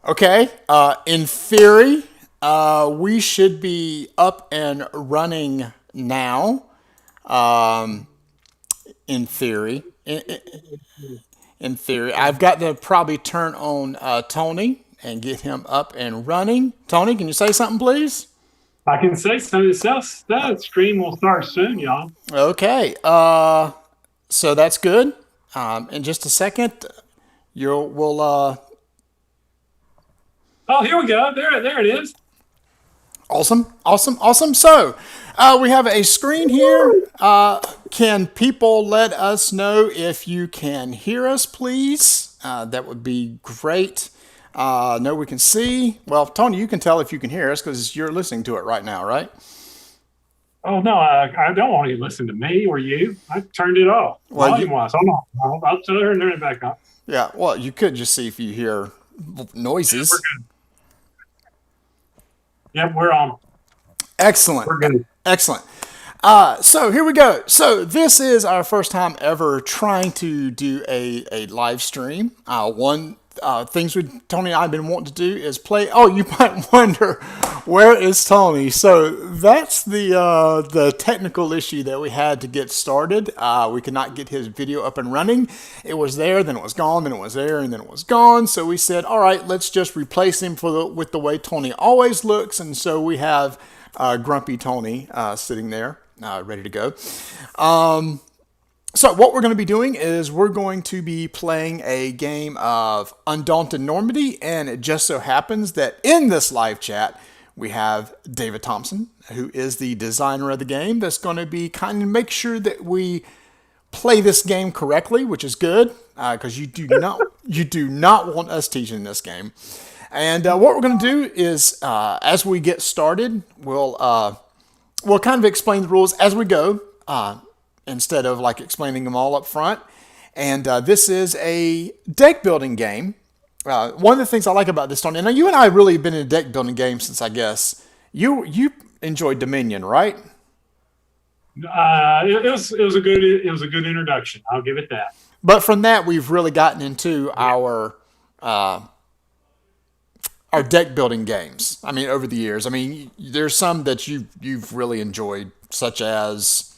Okay. In theory, we should be up and running now. Um, in theory, in theory, I've got to probably turn on Tony and get him up and running. Tony, can you say something, please? I can say so. That stream will start soon, y'all. Okay. So that's good. In just a second, we'll Oh, here we go. There it is. awesome, awesome, awesome. So we have a screen here. Can people let us know if you can hear us, please? That would be great. No, we can see. Well, Tony, you can tell if you can hear us because you're listening to it right now, right? Oh no, I don't want you to listen to me or you. I turned it off Well, volume wise. Hold on, I'll tell her and turn it back on. yeah. Well, you could just see if you hear We're noises. good. Yep, we're on. Excellent. We're good. Excellent. So here we go. So this is our first time ever trying to do a live stream. One things we Tony and I have been wanting to do is play. Oh, you might wonder where is Tony? So that's the technical issue that we had to get started. We could not get his video up and running. It was there, then it was gone, then it was there, and then it was gone. So we said, all right, let's just replace him with the way Tony always looks. And so we have Grumpy Tony sitting there, ready to go. So what we're going to be doing is we're going to be playing a game of Undaunted Normandy, and it just so happens that in this live chat we have David Thompson, who is the designer of the game, that's going to be kind of make sure that we play this game correctly, which is good because you do not want us teaching this game. And what we're going to do is, as we get started, we'll kind of explain the rules as we go, instead of like explaining them all up front. And this is a deck building game. One of the things I like about this, Tony, now you and I really have been in a deck building game since I guess you enjoyed Dominion, right? It was a good introduction. I'll give it that. But from that, we've really gotten into our deck building games. I mean, over the years. I mean, there's some that you've really enjoyed, such as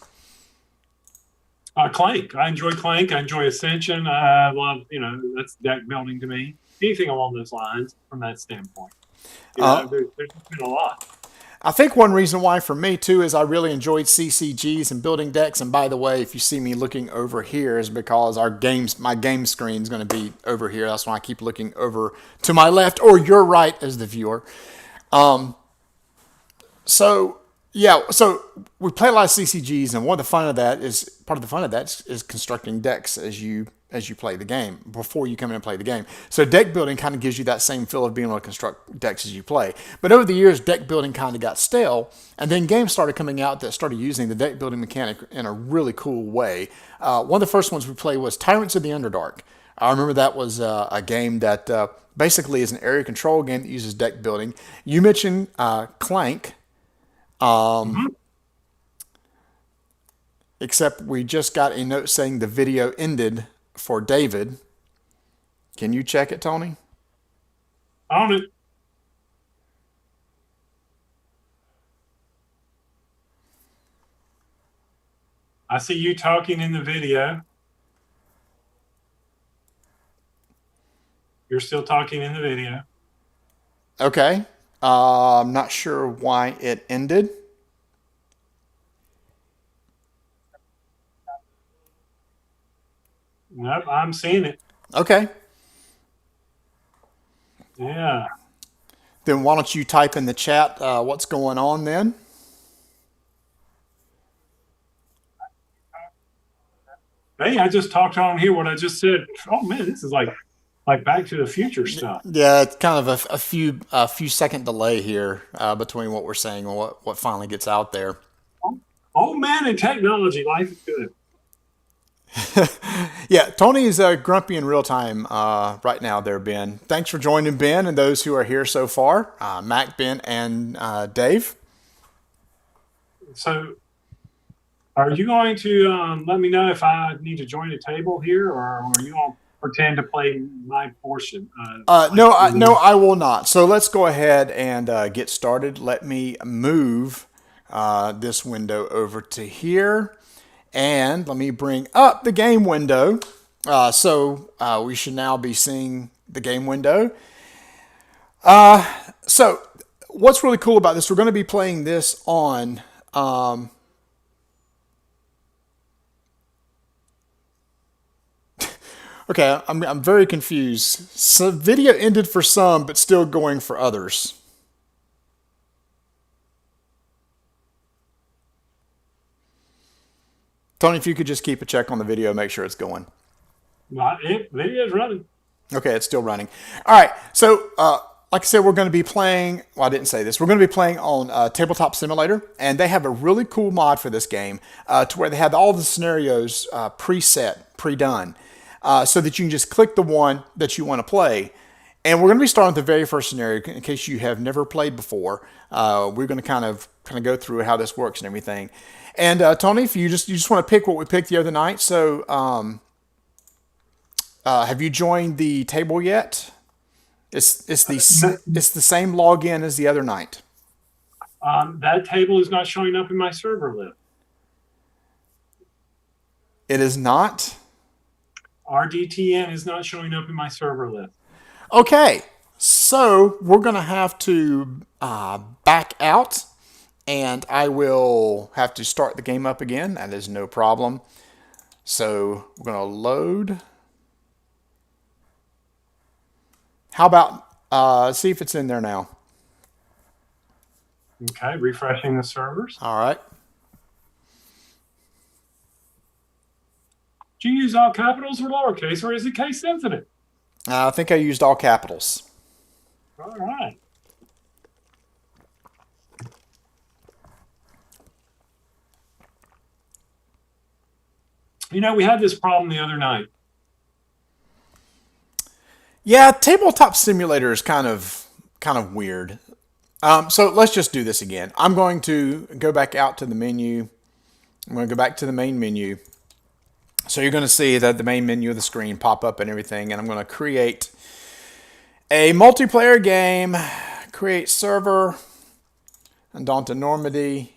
Clank. I enjoy Clank. I enjoy Ascension. I love that's deck building to me. Anything along those lines from that standpoint. uh, There's been a lot. I think one reason why for me too is I really enjoyed CCGs and building decks. And by the way, if you see me looking over here, is because my game screen is going to be over here. That's why I keep looking over to my left or your right as the viewer. So yeah, so we play a lot of CCGs, and one of the fun of that is part of the fun of that is constructing decks as you play the game before you come in and play the game. So deck building kind of gives you that same feel of being able to construct decks as you play. But over the years, deck building kind of got stale, and then games started coming out that started using the deck building mechanic in a really cool way. One of the first ones we played was Tyrants of the Underdark. I remember that was a game that basically is an area control game that uses deck building. You mentioned Clank. Mhm. Except we just got a note saying the video ended for David. Can you check it, Tony? On it. I see you talking in the video. You're still talking in the video. Okay. I'm not sure why it ended. Nope, I'm seeing it. Okay. Yeah. Then why don't you type in the chat what's going on then? Hey, I just talked on here what I just said. Oh man, this is like Back to the Future stuff. Yeah, it's kind of a few second delay here between what we're saying and what finally gets out there. Oh man, in technology, life is good. Yeah, Tony is grumpy in real time right now there, Ben. Thanks for joining, Ben, and those who are here so far, Mac, Ben, and Dave. So, are you going to let me know if I need to join a table here, or are you on? pretend to play my portion. No, no, I will not. So let's go ahead and get started. Let me move this window over to here. And let me bring up the game window. We should now be seeing the game window. So what's really cool about this, we're going to be playing this on... Okay, I'm very confused. So video ended for some, but still going for others. Tony, if you could just keep a check on the video, make sure it's going. Video's running. Okay, it's still running. All right, so like I said, we're going to be playing, well, I didn't say this, we're going to be playing on Tabletop Simulator, and they have a really cool mod for this game to where they have all the scenarios preset, pre-done, so that you can just click the one that you want to play. And we're going to be starting with the very first scenario in case you have never played before. We're going to kind of go through how this works and everything. And Tony, if you just want to pick what we picked the other night, so have you joined the table yet? It's the same login as the other night. That table is not showing up in my server list. It is not? RDTN is not showing up in my server list. Okay, so we're going to have to back out, and I will have to start the game up again. That is no problem. So we're going to load. How about see if it's in there now? Okay, refreshing the servers. All right. Do you use all capitals or lowercase, or is it case sensitive? I think I used all capitals. All right. You know, we had this problem the other night. Yeah, Tabletop Simulator is kind of weird. So let's just do this again. I'm going to go back out to the menu. I'm going to go back to the main menu. So you're going to see that the main menu of the screen pop up and everything, and I'm going to create a multiplayer game, create server, Undaunted Normandy,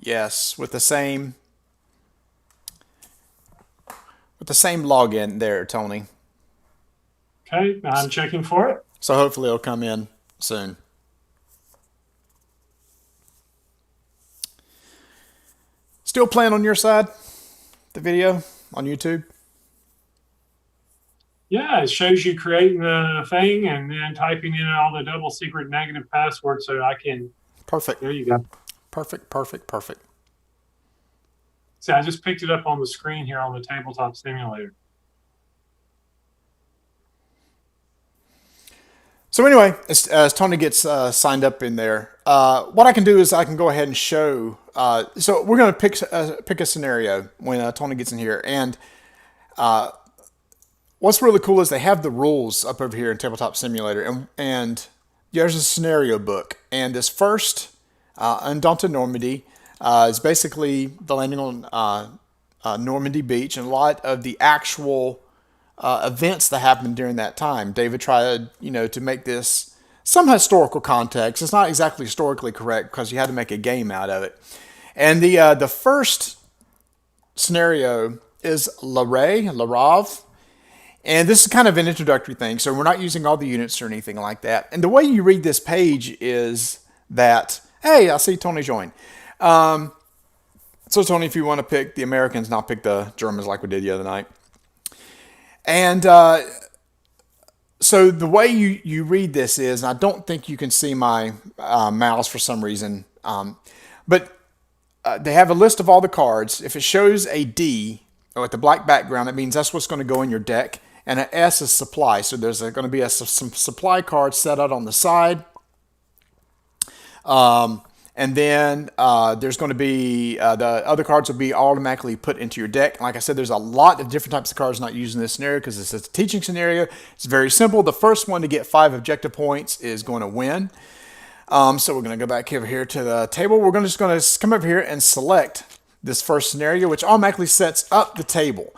yes, with the same login there, Tony. Okay, I'm checking for it. So hopefully it'll come in soon. Still playing on your side, the video on YouTube? Yeah, it shows you creating the thing and then typing in all the double secret negative passwords so I can. Perfect. There you go. Perfect, perfect, perfect. See, I just picked it up on the screen here on the Tabletop Simulator. So anyway, as Tony gets signed up in there, what I can do is I can go ahead and show. So we're going to pick a scenario when Tony gets in here, and what's really cool is they have the rules up over here in Tabletop Simulator, and there's a scenario book, and this first Undaunted Normandy is basically the landing on Normandy Beach, and a lot of the actual events that happened during that time. David tried, to make this some historical context. It's not exactly historically correct because you had to make a game out of it. And the first scenario is La Rave. And this is kind of an introductory thing, so we're not using all the units or anything like that. And the way you read this page is that, hey, I see Tony join. So Tony, if you want to pick the Americans, not pick the Germans like we did the other night. And so the way you read this is, and I don't think you can see my mouse for some reason, but they have a list of all the cards. If it shows a D with the black background, it means that's what's going to go in your deck. And an S is supply. So there's going to be some supply cards set out on the side. And then there's going to be the other cards will be automatically put into your deck. Like I said, there's a lot of different types of cards not used in this scenario because it's a teaching scenario. It's very simple. The first one to get 5 objective points is going to win. So we're going to go back over here to the table. We're just going to come over here and select this first scenario, which automatically sets up the table.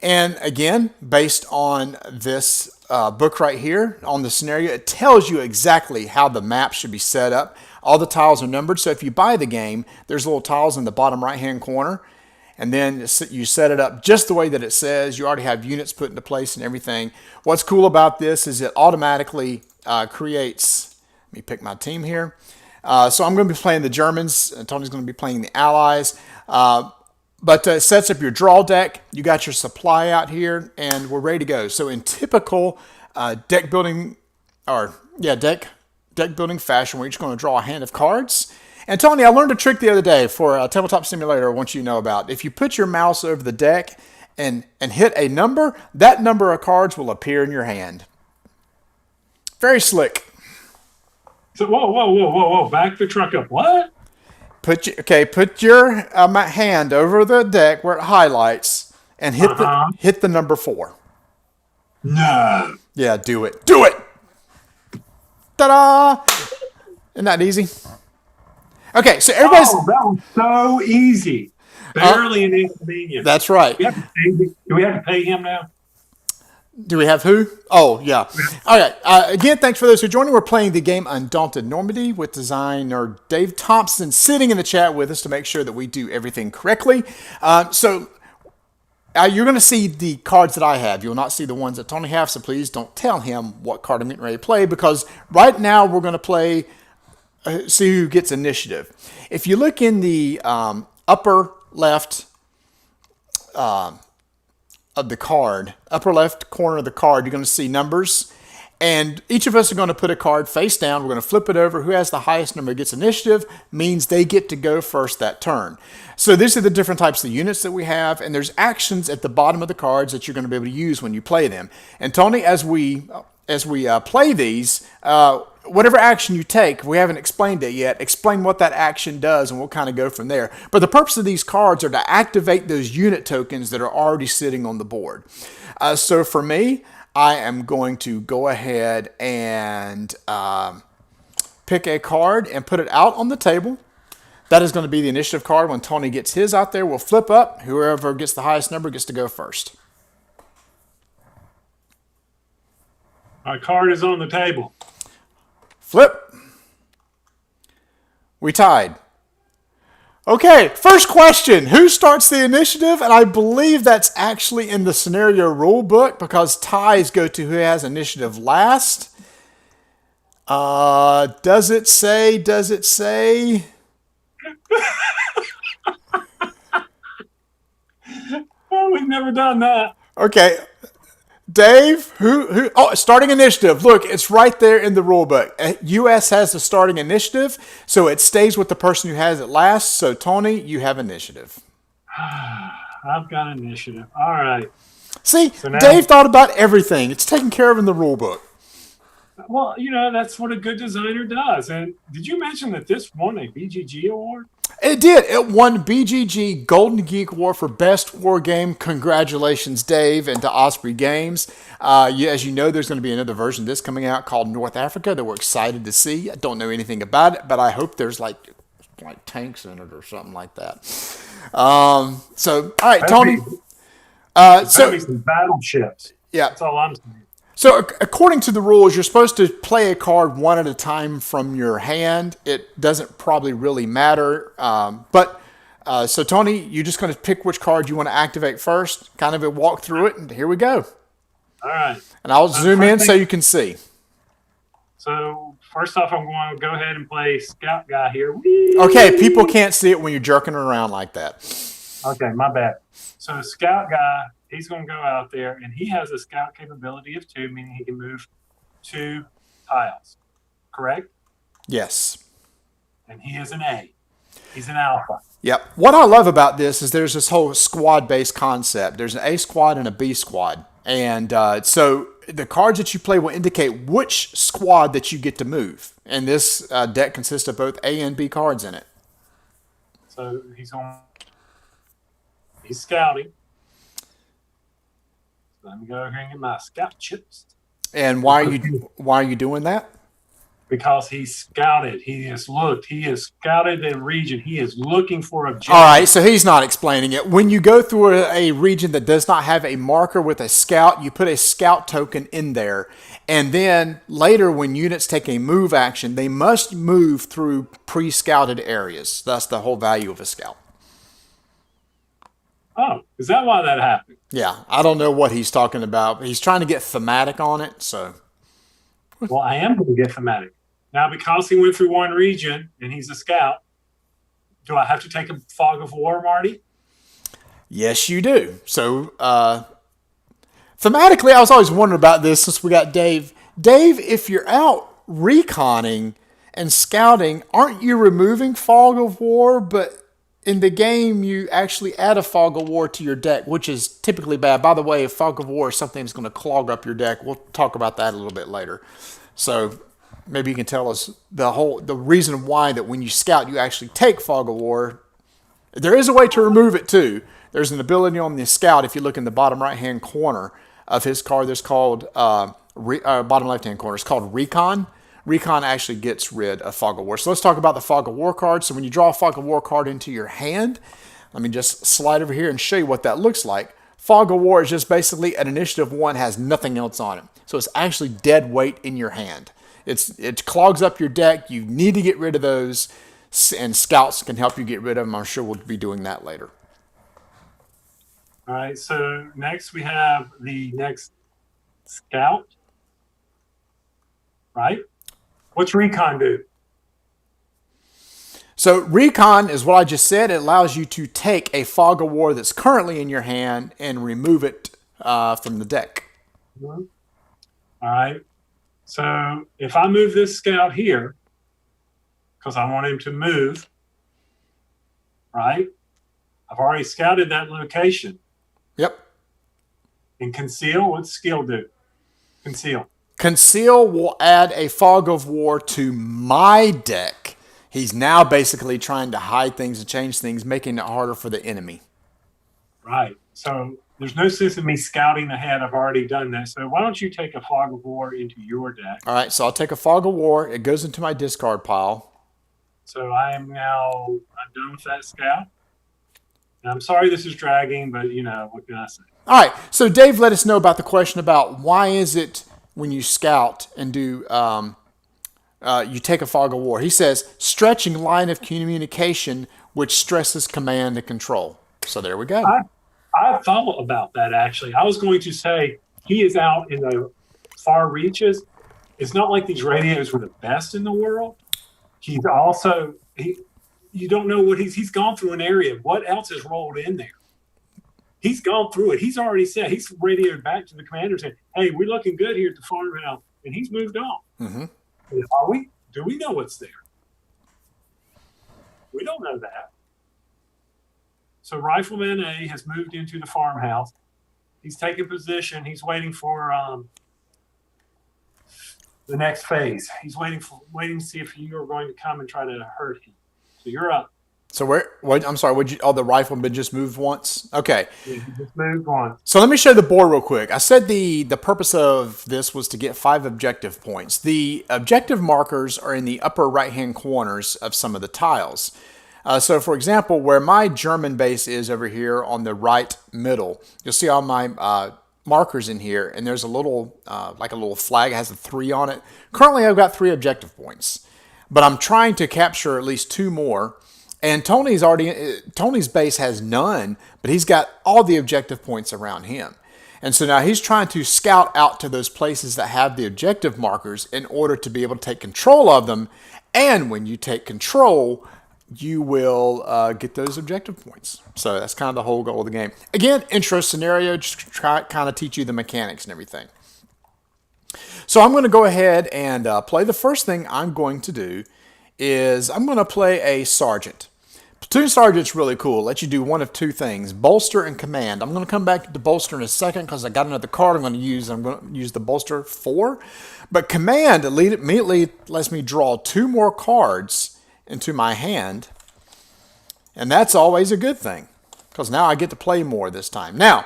And again, based on this book right here, on the scenario, it tells you exactly how the map should be set up. All the tiles are numbered, so if you buy the game, there's little tiles in the bottom right-hand corner, and then you set it up just the way that it says. You already have units put into place and everything. What's cool about this is it automatically creates, let me pick my team here. So I'm going to be playing the Germans, and Tony's going to be playing the Allies. But it sets up your draw deck. You got your supply out here, and we're ready to go. So in typical deck building, deck building fashion, we're each going to draw a hand of cards. And Tony, I learned a trick the other day for a tabletop simulator I want you to know about. If you put your mouse over the deck and hit a number, that number of cards will appear in your hand. Very slick. So whoa! Back the truck up. What? Put your hand over the deck where it highlights and hit the number 4. No. Yeah, do it. Do it. Ta-da! Isn't that easy? Okay, so everybody's. Oh, that was so easy. Barely an inconvenience. That's right. Do we have to pay him now? Do we have who? Oh, yeah. All right. Again, thanks for those who joined. We're playing the game Undaunted Normandy with designer Dave Thompson sitting in the chat with us to make sure that we do everything correctly. So you're going to see the cards that I have. You'll not see the ones that Tony has, so please don't tell him what card I'm getting ready to play, because right now we're going to play, see who gets initiative. If you look in the upper left of the card, upper left corner of the card, you're going to see numbers, and each of us are going to put a card face down. We're going to flip it over. Who has the highest number gets initiative, means they get to go first that turn. So these are the different types of units that we have, and there's actions at the bottom of the cards that you're going to be able to use when you play them. And Tony, as we play these, whatever action you take, we haven't explained it yet, explain what that action does and we'll kind of go from there. But the purpose of these cards are to activate those unit tokens that are already sitting on the board. So for me, I am going to go ahead and pick a card and put it out on the table. That is going to be the initiative card. When Tony gets his out there, we'll flip up. Whoever gets the highest number gets to go first. Our card is on the table. Flip. We tied. Okay, first question. Who starts the initiative? And I believe that's actually in the scenario rule book, because ties go to who has initiative last. Does it say? Oh, we've never done that. Okay. Dave, who? Oh, starting initiative. Look, it's right there in the rule book. U.S. has the starting initiative, so it stays with the person who has it last. So, Tony, you have initiative. I've got initiative. All right. See, so now, Dave thought about everything. It's taken care of in the rule book. Well, that's what a good designer does. And did you mention that this won a BGG award? It did. It won BGG Golden Geek Award for Best War Game. Congratulations, Dave, and to Osprey Games. As you know, there's going to be another version of this coming out called North Africa that we're excited to see. I don't know anything about it, but I hope there's like tanks in it or something like that. All right, Tony. So some battleships. Yeah, that's all I'm saying. So according to the rules, you're supposed to play a card one at a time from your hand. It doesn't probably really matter. So Tony, you're just going to pick which card you want to activate first, kind of walk through it, and here we go. All right. And I'll zoom in so you can see. So first off, I'm going to go ahead and play Scout Guy here. Whee! Okay, people can't see it when you're jerking around like that. Okay, my bad. So Scout Guy, he's going to go out there, and he has a scout capability of 2, meaning he can move 2 tiles. Correct? Yes. And he is an A. He's an alpha. Yep. What I love about this is there's this whole squad-based concept. There's an A squad and a B squad. And so the cards that you play will indicate which squad that you get to move. And this deck consists of both A and B cards in it. So he's scouting. Let me go over here and get my scout chips. And why are you doing that? Because he scouted, he has looked, he has scouted the region, he is looking for All right, objectives. so he's not explaining it. When you go through a region that does not have a marker with a scout, you put a scout token in there. And then later, when units take a move action, they must move through pre scouted areas. That's the whole value of a scout. Oh, is that why that happened? Yeah, I don't know what he's talking about. He's trying to get thematic on it, so. Well, I am going to get thematic. Now, because he went through one region and he's a scout, do I have to take a fog of war, Marty? Yes, you do. So, thematically, I was always wondering about this since we got Dave. Dave, if you're out reconning and scouting, aren't you removing fog of war? But in the game, you actually add a fog of war to your deck, which is typically bad. By the way, if fog of war is something that's going to clog up your deck, we'll talk about that a little bit later. So maybe you can tell us the reason why that when you scout, you actually take fog of war. There is a way to remove it too. There's an ability on the scout. If you look in the bottom right hand corner of his card, there's called bottom left hand corner. It's called Recon. Recon actually gets rid of Fog of War. So let's talk about the Fog of War card. So when you draw a Fog of War card into your hand, let me just slide over here and show you what that looks like. Fog of War is just basically an initiative 1, has nothing else on it. So it's actually dead weight in your hand. It clogs up your deck. You need to get rid of those, and scouts can help you get rid of them. I'm sure we'll be doing that later. All right, so next we have the next scout, right? What's recon do? So recon is what I just said. It allows you to take a fog of war that's currently in your hand and remove it from the deck. Mm-hmm. All right. So if I move this scout here, because I want him to move, right? I've already scouted that location. Yep. And conceal, what's skill do? Conceal. Conceal will add a fog of war to my deck. He's now basically trying to hide things and change things, making it harder for the enemy. Right. So there's no sense in me scouting ahead. I've already done that. So why don't you take a fog of war into your deck? All right, so I'll take a fog of war. It goes into my discard pile. So I'm done with that scout. And I'm sorry this is dragging, but what can I say? All right, so Dave let us know about the question about why is it when you scout and do you take a fog of war. He says stretching line of communication, which stresses command and control. So there we go. I thought about that actually. I was going to say he is out in the far reaches. It's not like these radios were the best in the world. He's also you don't know what he's gone through an area. What else has rolled in there? He's gone through it. He's already said, he's radioed back to the commander saying, hey, we're looking good here at the farmhouse. And he's moved on. Mm-hmm. Do we know what's there? We don't know that. So Rifleman A has moved into the farmhouse. He's taken position. He's waiting for the next phase. He's waiting to see if you are going to come and try to hurt him. So you're up. So I'm sorry. The rifleman just moved once? Okay. Yeah, he just moved on. So let me show the board real quick. I said the purpose of this was to get 5 objective points. The objective markers are in the upper right-hand corners of some of the tiles. So for example, where my German base is over here on the right middle, you'll see all my markers in here, and there's a little, like a little flag. It has a 3 on it. Currently, I've got 3 objective points, but I'm trying to capture at least 2 more. And Tony's base has none, but he's got all the objective points around him. And so now he's trying to scout out to those places that have the objective markers in order to be able to take control of them. And when you take control, you will get those objective points. So that's kind of the whole goal of the game. Again, intro scenario, just try kind of teach you the mechanics and everything. So I'm going to go ahead and play. The first thing I'm going to do is I'm going to play a sergeant. Platoon sergeant's really cool. Let you do one of 2 things, bolster and command. I'm going to come back to bolster in a second because I got another card I'm going to use the bolster for. But command immediately lets me draw 2 more cards into my hand. And that's always a good thing because now I get to play more this time. Now,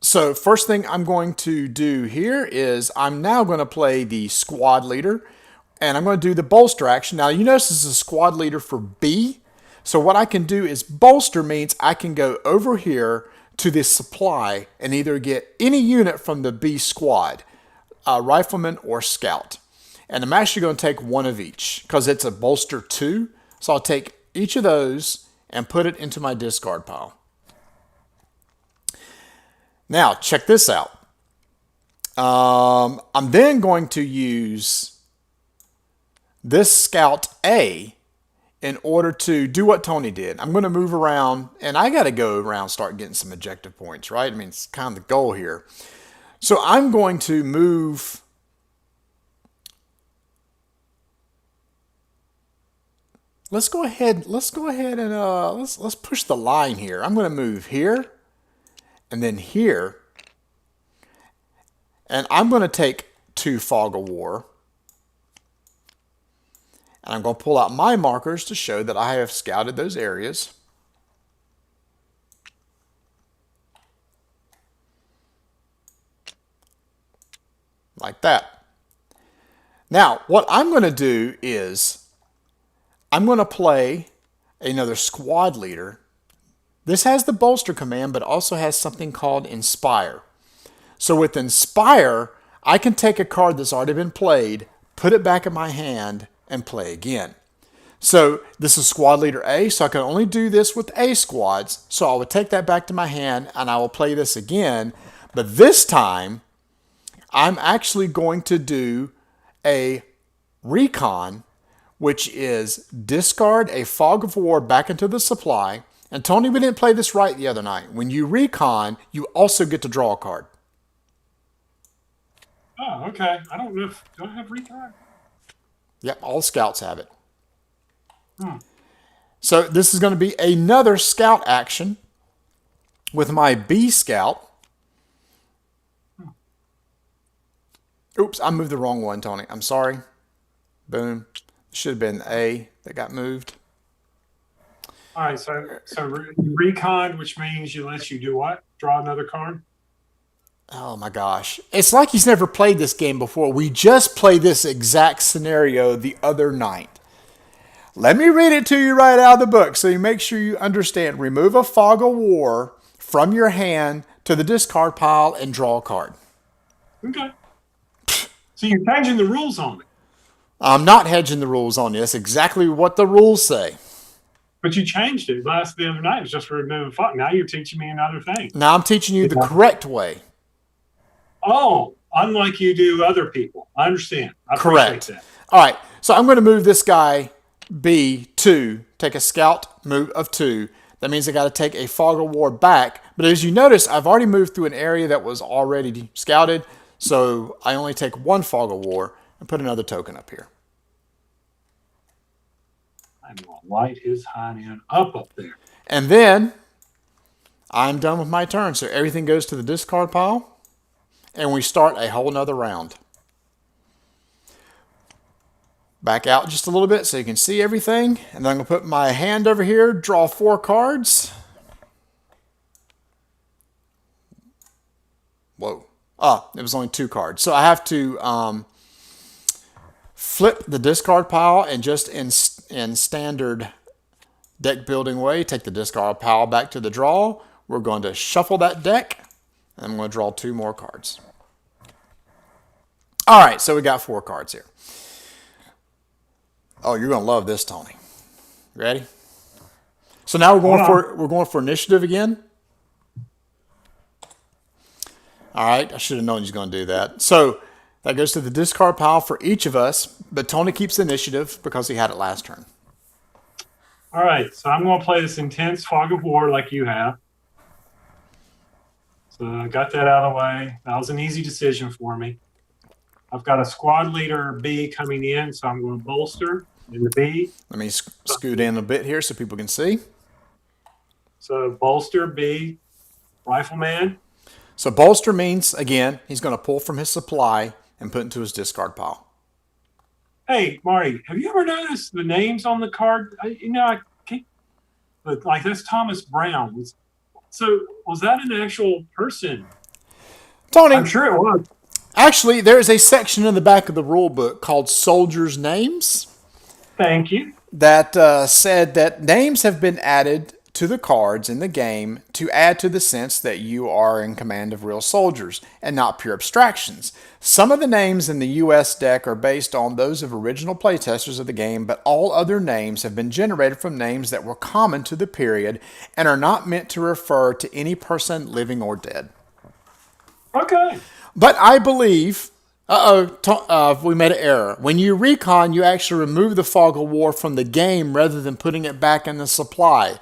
So first thing I'm going to do here is I'm now going to play the squad leader, and I'm going to do the bolster action. Now you notice this is a squad leader for B. So what I can do is bolster means I can go over here to this supply and either get any unit from the B squad, rifleman or scout. And I'm actually going to take one of each because it's a bolster 2. So I'll take each of those and put it into my discard pile. Now, check this out. I'm then going to use this Scout A in order to do what Tony did. I'm going to move around, and I got to go around and start getting some objective points, right? I mean, it's kind of the goal here. So I'm going to move. Let's go ahead and let's push the line here. I'm going to move here and then here. And I'm going to take 2 Fog of War. And I'm going to pull out my markers to show that I have scouted those areas. Like that. Now, what I'm going to do is I'm going to play another squad leader. This has the bolster command, but also has something called Inspire. So with Inspire, I can take a card that's already been played, put it back in my hand, and play again. So this is squad leader A, so I can only do this with A squads. So I would take that back to my hand, and I will play this again. But this time, I'm actually going to do a recon, which is discard a Fog of War back into the supply. And Tony, we didn't play this right the other night. When you recon, you also get to draw a card. Oh, okay. I don't know if do I have recon? Yep, all the scouts have it. So this is going to be another scout action with my B scout. Oops, I moved the wrong one, Tony. I'm sorry. Boom. Should have been A that got moved. All right, so recon, which means you lets you do what? Draw another card. Oh my gosh. It's like he's never played this game before. We just played this exact scenario the other night. Let me read it to you right out of the book so you make sure you understand. Remove a Fog of War from your hand to the discard pile and draw a card. Okay. So you're changing the rules on me. I'm not hedging the rules on this. Exactly what the rules say. But you changed it last the other night. It was just for removing fog. Now you're teaching me another thing. Now I'm teaching you the correct way. Oh, unlike you do other people. I understand. I Correct. appreciate that. All right. So I'm going to move this guy B2, take a scout move of 2. That means I got to take a Fog of War back. But as you notice, I've already moved through an area that was already scouted. So I only take 1 Fog of War and put another token up here. I'm going to light his hind end up there. And then I'm done with my turn. So everything goes to the discard pile. And we start a whole nother round. Back out just a little bit so you can see everything. And then I'm going to put my hand over here, draw 4 cards. Whoa. Oh, it was only 2 cards. So I have to flip the discard pile and just in standard deck building way, take the discard pile back to the draw. We're going to shuffle that deck. And I'm going to draw 2 more cards. All right, so we got 4 cards here. Oh, you're going to love this, Tony. Ready? So now we're going for initiative again. All right, I should have known he was going to do that. So that goes to the discard pile for each of us, but Tony keeps initiative because he had it last turn. All right, so I'm going to play this intense Fog of War like you have. So I got that out of the way. That was an easy decision for me. I've got a squad leader B coming in, so I'm going to bolster in the B. Let me scoot in a bit here so people can see. So bolster B, rifleman. So bolster means, again, he's going to pull from his supply and put into his discard pile. Hey, Marty, have you ever noticed the names on the card? I can't, like that's Thomas Brown. So was that an actual person? I'm Tony, sure it was. actually, there is a section in the back of the rule book called Soldiers' Names Thank you. that said that names have been added to the cards in the game to add to the sense that you are in command of real soldiers and not pure abstractions. Some of the names in the US deck are based on those of original playtesters of the game, but all other names have been generated from names that were common to the period and are not meant to refer to any person living or dead. Okay. But I believe, we made an error. When you recon, you actually remove the Fog of War from the game rather than putting it back in the supply.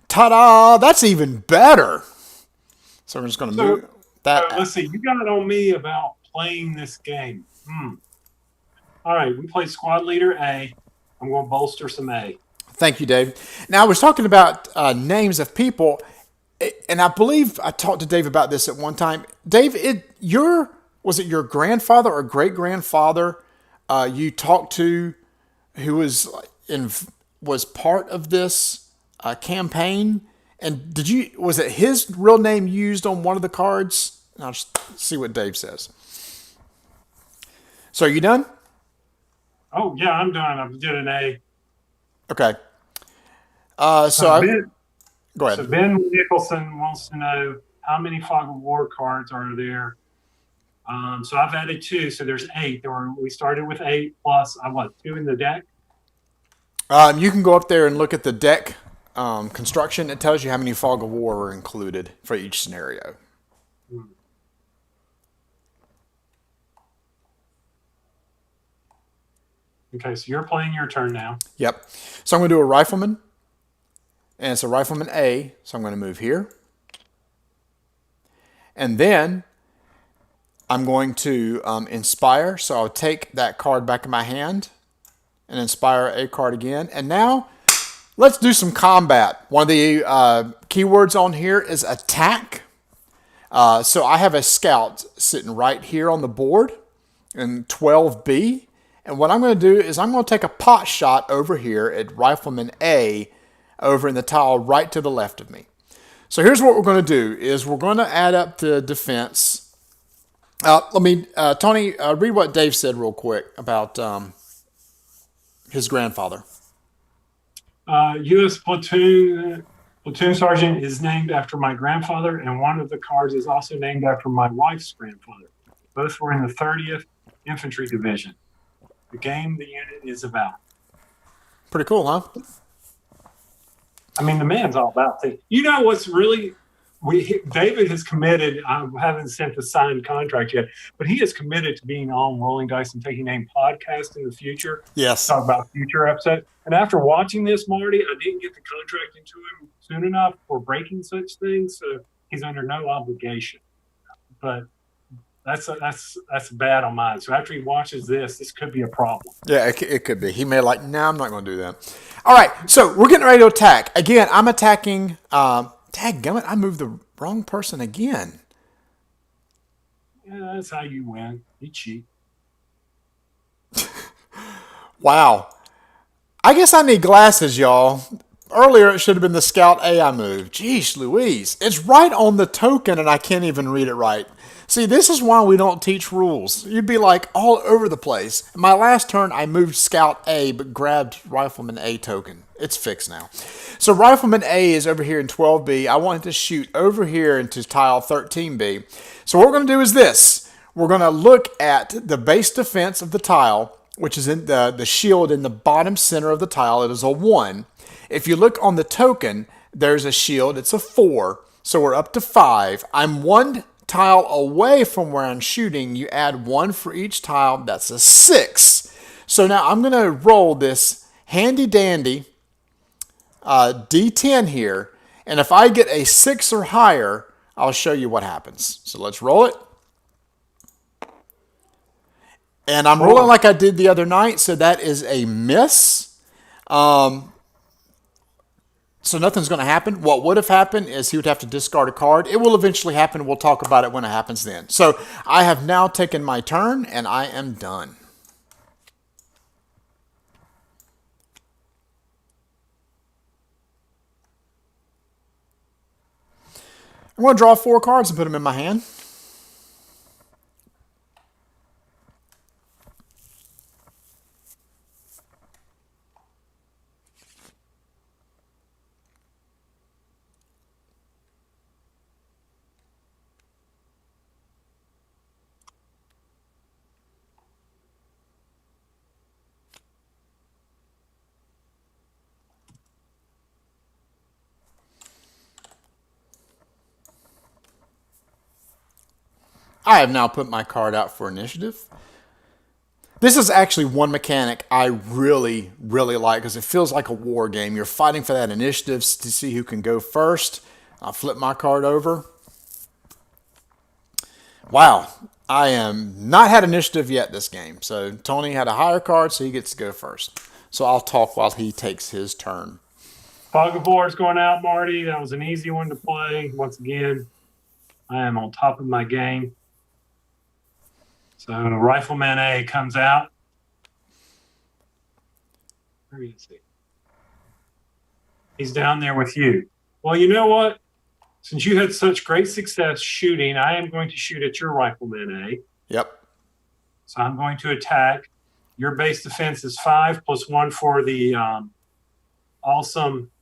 Ta-da! That's even better. So we're just going to So, move that. let's see. You got on me about playing this game. All right. We played squad leader A. I'm going to bolster some A. Thank you, Dave. Now I was talking about names of people, and I believe I talked to Dave about this at one time. Dave, was it your grandfather or great grandfather you talked to who was part of this campaign? And was it his real name used on one of the cards? I'll just see what Dave says. So are you done? Oh, yeah, I'm done. I did an A. Okay. So Ben, Go ahead. so Ben Nicholson wants to know how many Fog of War cards are there. So I've added two, so there's eight. We started with eight plus I what two in the deck. You can go up there and look at the deck construction. It tells you how many Fog of War are included for each scenario. Hmm. Okay, so you're playing your turn now. Yep. So I'm going to do a Rifleman, and it's a Rifleman A. So I'm going to move here. And then I'm going to Inspire. So I'll take that card back in my hand and Inspire a card again. And now let's do some combat. One of the keywords on here is attack. So I have a scout sitting right here on the board in 12B. And what I'm going to do is I'm going to take a pot shot over here at Rifleman A over in the tile right to the left of me. So here's what we're going to do is we're going to add up the defense. Tony, read what Dave said real quick about his grandfather. U.S. platoon sergeant is named after my grandfather, and one of the cards is also named after my wife's grandfather. Both were in the 30th Infantry Division. The game the unit is about. Pretty cool, huh? I mean, the man's all about things. You know what's really David has committed. I haven't sent the signed contract yet, but he is committed to being on Rolling Dice and Taking Aim podcast in the future. Yes. Talk about future episodes. And after watching this, Marty, I didn't get the contract into him soon enough for breaking such things, so he's under no obligation. But that's bad on mine. So after he watches this could be a problem. Yeah, it could be. He may no, I'm not going to do that. All right, so we're getting ready to attack. Again, I'm attacking. Dadgummit, I moved the wrong person again. Yeah, that's how you win. You cheat. Wow. I guess I need glasses, y'all. Earlier, it should have been the Scout A I moved. Jeez Louise. It's right on the token, and I can't even read it right. See, this is why we don't teach rules. You'd be like all over the place. In my last turn, I moved Scout A, but grabbed Rifleman A token. It's fixed now. So Rifleman A is over here in 12B. I want to shoot over here into tile 13B. So what we're going to do is this. We're going to look at the base defense of the tile, which is in the shield in the bottom center of the tile. It is a 1. If you look on the token, there's a shield. It's a 4. So we're up to 5. I'm 1 tile away from where I'm shooting. You add 1 for each tile. That's a 6. So now I'm going to roll this handy dandy D10 here. And if I get a 6 or higher, I'll show you what happens. So let's roll it. And I'm rolling like I did the other night, so that is a miss. So nothing's going to happen. What would have happened is he would have to discard a card. It will eventually happen. We'll talk about it when it happens then. So I have now taken my turn, and I am done. I'm going to draw 4 cards and put them in my hand. I have now put my card out for initiative. This is actually one mechanic I really, really like because it feels like a war game. You're fighting for that initiative to see who can go first. I'll flip my card over. Wow, I am not had initiative yet this game. So Tony had a higher card, so he gets to go first. So I'll talk while he takes his turn. Fog of War's going out, Marty. That was an easy one to play. Once again, I am on top of my game. So Rifleman A comes out. Where is he? He's down there with you. Well, you know what? Since you had such great success shooting, I am going to shoot at your Rifleman A. Yep. So I'm going to attack. Your base defense is 5 plus 1 for the awesome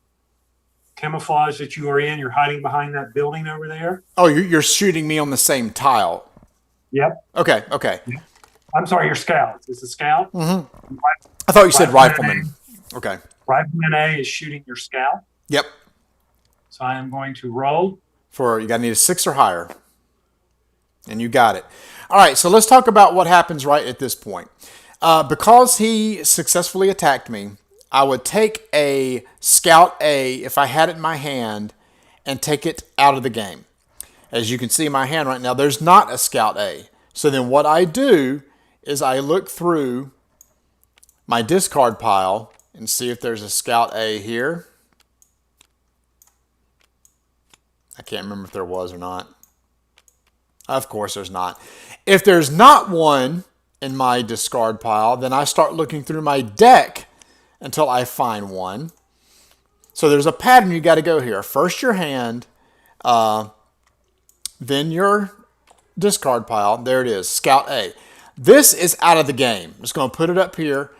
camouflage that you are in. You're hiding behind that building over there. Oh, you're shooting me on the same tile. Yep. Okay. I'm sorry, you're scout. It's a scout. Mm-hmm. I thought you said rifleman. Okay. Rifleman A is shooting your scout. Yep. So I am going to roll. You got to need a 6 or higher. And you got it. All right, so let's talk about what happens right at this point. Because he successfully attacked me, I would take a Scout A if I had it in my hand and take it out of the game. As you can see in my hand right now, there's not a Scout A. So then what I do is I look through my discard pile and see if there's a Scout A here. I can't remember if there was or not. Of course there's not. If there's not one in my discard pile, then I start looking through my deck until I find one. So there's a pattern you got to go here. First your hand, then your discard pile. There it is, Scout A. This is out of the game. I'm just going to put it up here.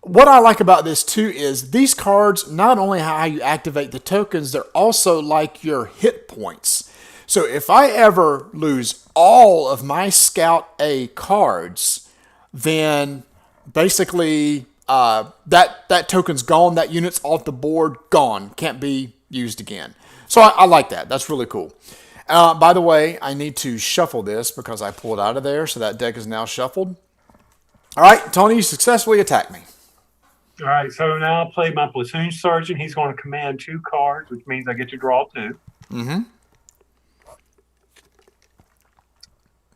What I like about this too is these cards, not only how you activate the tokens, they're also like your hit points. So if I ever lose all of my Scout A cards, then basically that token's gone, that unit's off the board, gone, can't be used again. So I like that. That's really cool. By the way, I need to shuffle this because I pulled out of there, so that deck is now shuffled. All right, Tony, you successfully attacked me. All right, so now I'll play my platoon sergeant. He's going to command 2 cards, which means I get to draw 2. Mm-hmm.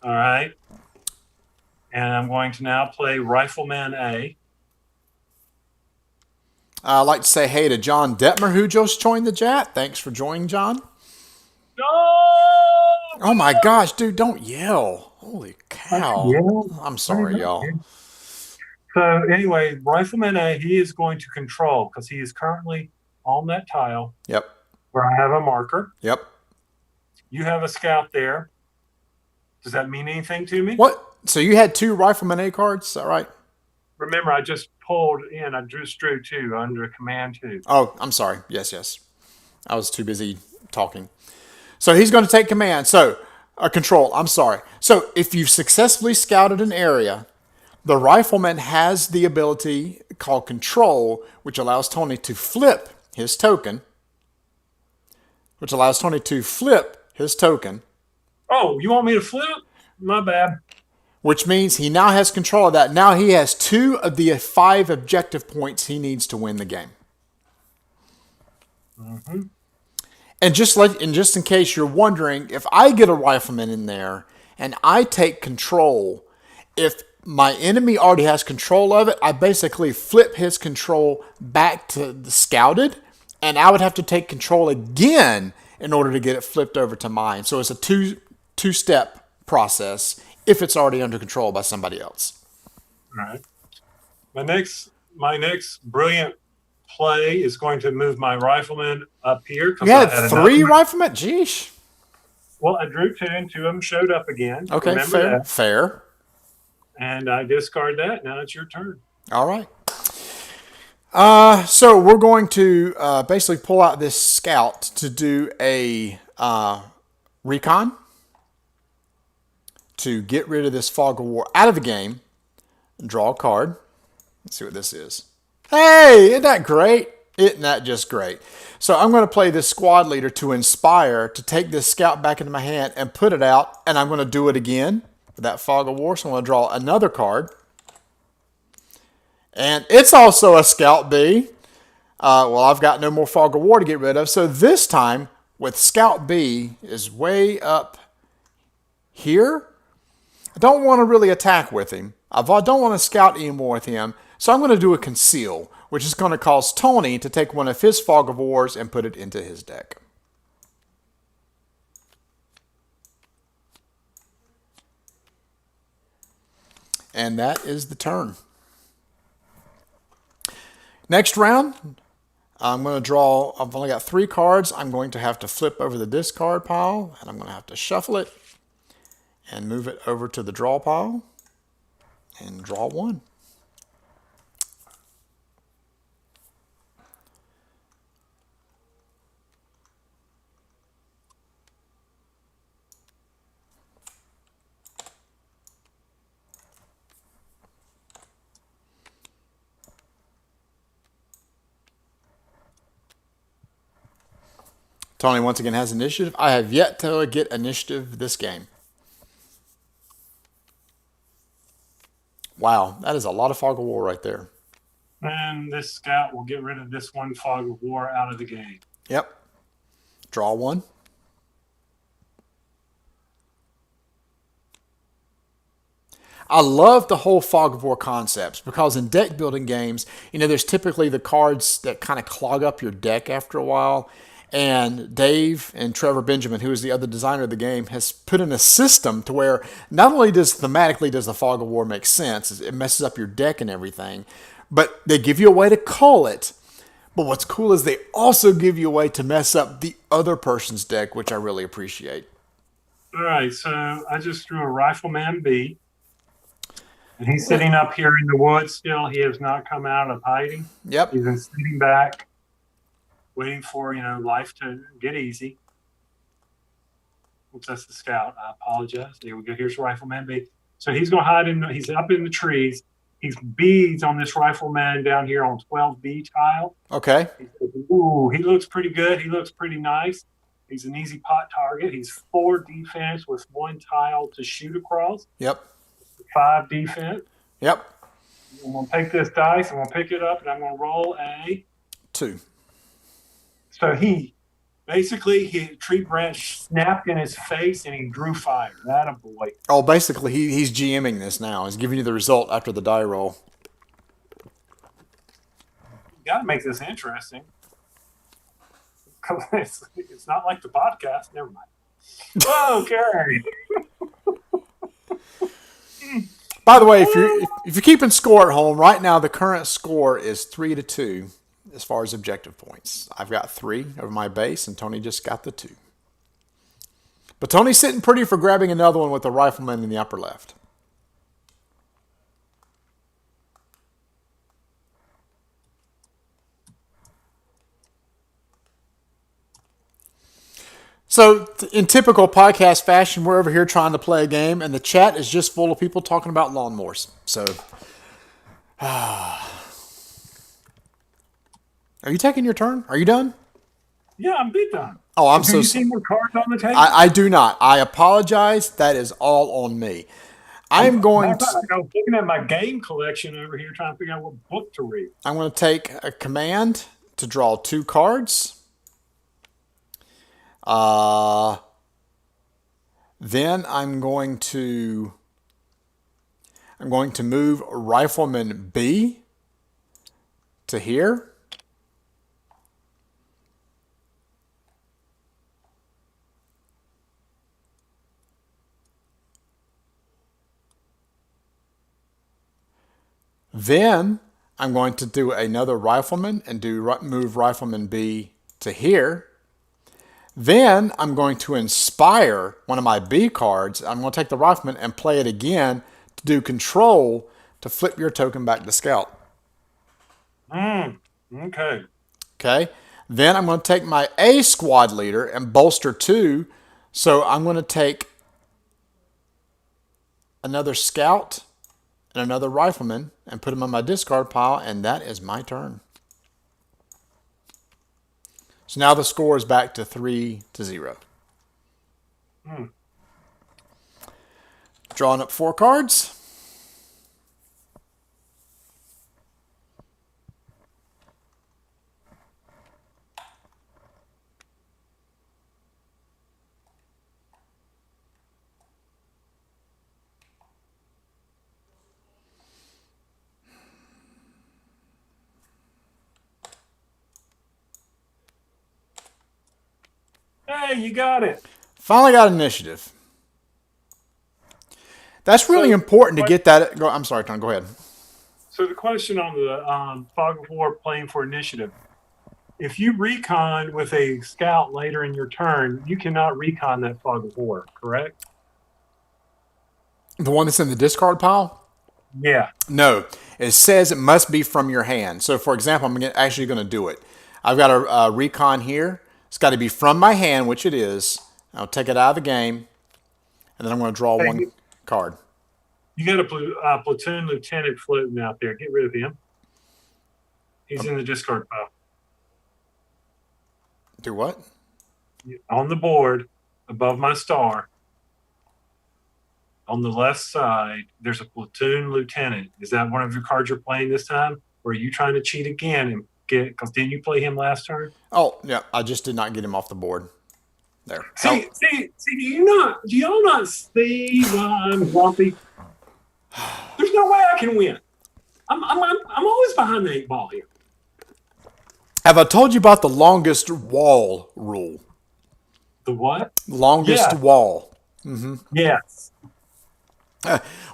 All right. And I'm going to now play Rifleman A. I'd like to say hey to John Detmer, who just joined the chat. Thanks for joining, John. No! Oh my gosh, dude, don't yell. Holy cow. Yeah. I'm sorry, y'all. So anyway, Rifleman A, he is going to control because he is currently on that tile. Yep. Where I have a marker. Yep. You have a scout there. Does that mean anything to me? What? So you had 2 Rifleman A cards, is that right? Remember, I just pulled in. I just drew 2 under command 2. Oh, I'm sorry. Yes. I was too busy talking. So he's going to take command. So, control. I'm sorry. So if you've successfully scouted an area, the Rifleman has the ability called control, which allows Tony to flip his token. Oh, you want me to flip? My bad. Which means he now has control of that. Now he has 2 of the 5 objective points he needs to win the game. Mm-hmm. And just in case you're wondering, if I get a Rifleman in there and I take control, if my enemy already has control of it, I basically flip his control back to the scouted, and I would have to take control again in order to get it flipped over to mine. So it's a two-step process if it's already under control by somebody else. All right. My next brilliant play is going to move my Rifleman up here. You had 3 Riflemen? Jeesh. Well, I drew 2 and 2 of them showed up again. Okay, Remember fair. And I discard that. Now it's your turn. All right. So we're going to basically pull out this scout to do a recon to get rid of this fog of war out of the game and draw a card. Let's see what this is. Hey, isn't that great? Isn't that just great? So I'm going to play this squad leader to inspire to take this scout back into my hand and put it out, and I'm going to do it again. that fog of war. So I'm going to draw another card. And it's also a Scout B. Well, I've got no more fog of war to get rid of. So this time, with Scout B is way up here, I don't want to really attack with him. I don't want to scout anymore with him. So I'm going to do a conceal, which is going to cause Tony to take one of his fog of wars and put it into his deck. And that is the turn. Next round, I'm going to draw, I've only got 3 cards. I'm going to have to flip over the discard pile, and I'm going to have to shuffle it and move it over to the draw pile and draw 1. Tony once again has initiative. I have yet to get initiative this game. Wow, that is a lot of fog of war right there. And this scout will get rid of this one fog of war out of the game. Yep. Draw 1. I love the whole fog of war concepts because in deck building games, there's typically the cards that kind of clog up your deck after a while. And Dave and Trevor Benjamin, who is the other designer of the game, has put in a system to where not only does thematically does the fog of war make sense, it messes up your deck and everything, but they give you a way to call it. But what's cool is they also give you a way to mess up the other person's deck, which I really appreciate. All right, so I just drew a Rifleman B. And he's sitting up here in the woods still. He has not come out of hiding. Yep. He's been sitting back, waiting for, life to get easy. Oops, that's the scout. I apologize. Here we go. Here's Rifleman B. So he's going to hide he's up in the trees. He's beads on this Rifleman down here on 12B tile. Okay. Ooh, he looks pretty good. He looks pretty nice. He's an easy pot target. He's 4 defense with 1 tile to shoot across. Yep. 5 defense. Yep. I'm going to take this dice. I'm going to pick it up, and I'm going to roll a 2. So he tree branch snapped in his face, and he drew fire. That a boy. Oh, basically, he's GMing this now. He's giving you the result after the die roll. You got to make this interesting. It's not like the podcast. Never mind. Okay. By the way, if you're keeping score at home, right now the current score is 3-2 as far as objective points. I've got 3 over my base, and Tony just got the 2. But Tony's sitting pretty for grabbing another one with the Rifleman in the upper left. So, in typical podcast fashion, we're over here trying to play a game, and the chat is just full of people talking about lawnmowers. So, are you taking your turn? Are you done? Yeah, I'm big done. Oh, I'm Do so you see more cards on the table? I do not. I apologize. That is all on me. I'm going to. I was looking at my game collection over here, trying to figure out what book to read. I'm going to take a command to draw 2 cards. Then I'm going to move Rifleman B to here. Then I'm going to do another Rifleman and move Rifleman B to here. Then I'm going to inspire one of my B cards. I'm going to take the Rifleman and play it again to do control to flip your token back to scout. Okay. Okay. Then I'm going to take my A squad leader and bolster 2. So I'm going to take another scout and another Rifleman and put them on my discard pile, and that is my turn. So now the score is back to 3-0. Drawing up 4 cards. Hey, you got it. Finally got initiative. That's really So, important to get that. I'm sorry, Tom. Go ahead. so the question on the fog of war playing for initiative: if you recon with a scout later in your turn, you cannot recon that fog of war, correct? The one that's in the discard pile? Yeah. No. It says it must be from your hand. So, for example, I'm actually going to do it. I've got a recon here. It's got to be from my hand, which it is. I'll take it out of the game, and then I'm going to draw Hey, one card. you got a platoon lieutenant floating out there. Get rid of him. He's in the discard pile. Do what? On the board, above my star, on the left side, there's a platoon lieutenant. Is that one of your cards you're playing this time? Or are you trying to cheat again and get, because didn't you play him last turn? Oh, yeah. I just did not get him off the board. There. See, do y'all not see why I'm grumpy? There's no way I can win. I'm always behind the 8 ball here. Have I told you about the longest wall rule? The what? Longest Yeah. wall. Yes.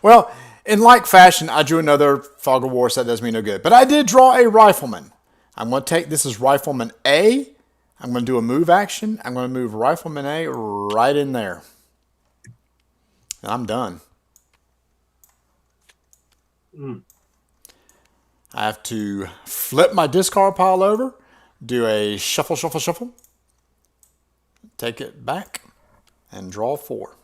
Well, in like fashion, I drew another Fog of War, so that does me no good. But I did draw a Rifleman. I'm going to take, this is Rifleman A. I'm going to do a move action. I'm going to move Rifleman A right in there. And I'm done. I have to flip my discard pile over, do a shuffle, shuffle, shuffle, take it back, and draw 4. What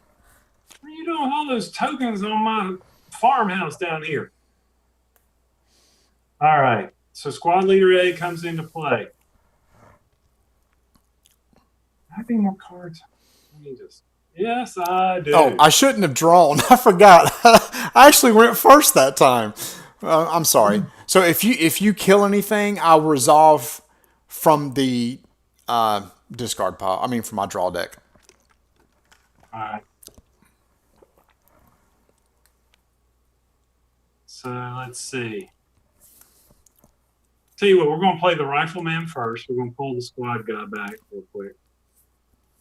are you doing with all those tokens on my farmhouse down here? All right. So squad leader A comes into play. I have any more cards? Yes, I do. Oh, I shouldn't have drawn. I forgot. I actually went first that time. I'm sorry. So if you kill anything, I'll resolve from the discard pile. I mean, from my draw deck. All right. So let's see. Tell you what, we're going to play the Rifleman first. We're going to pull the squad guy back real quick.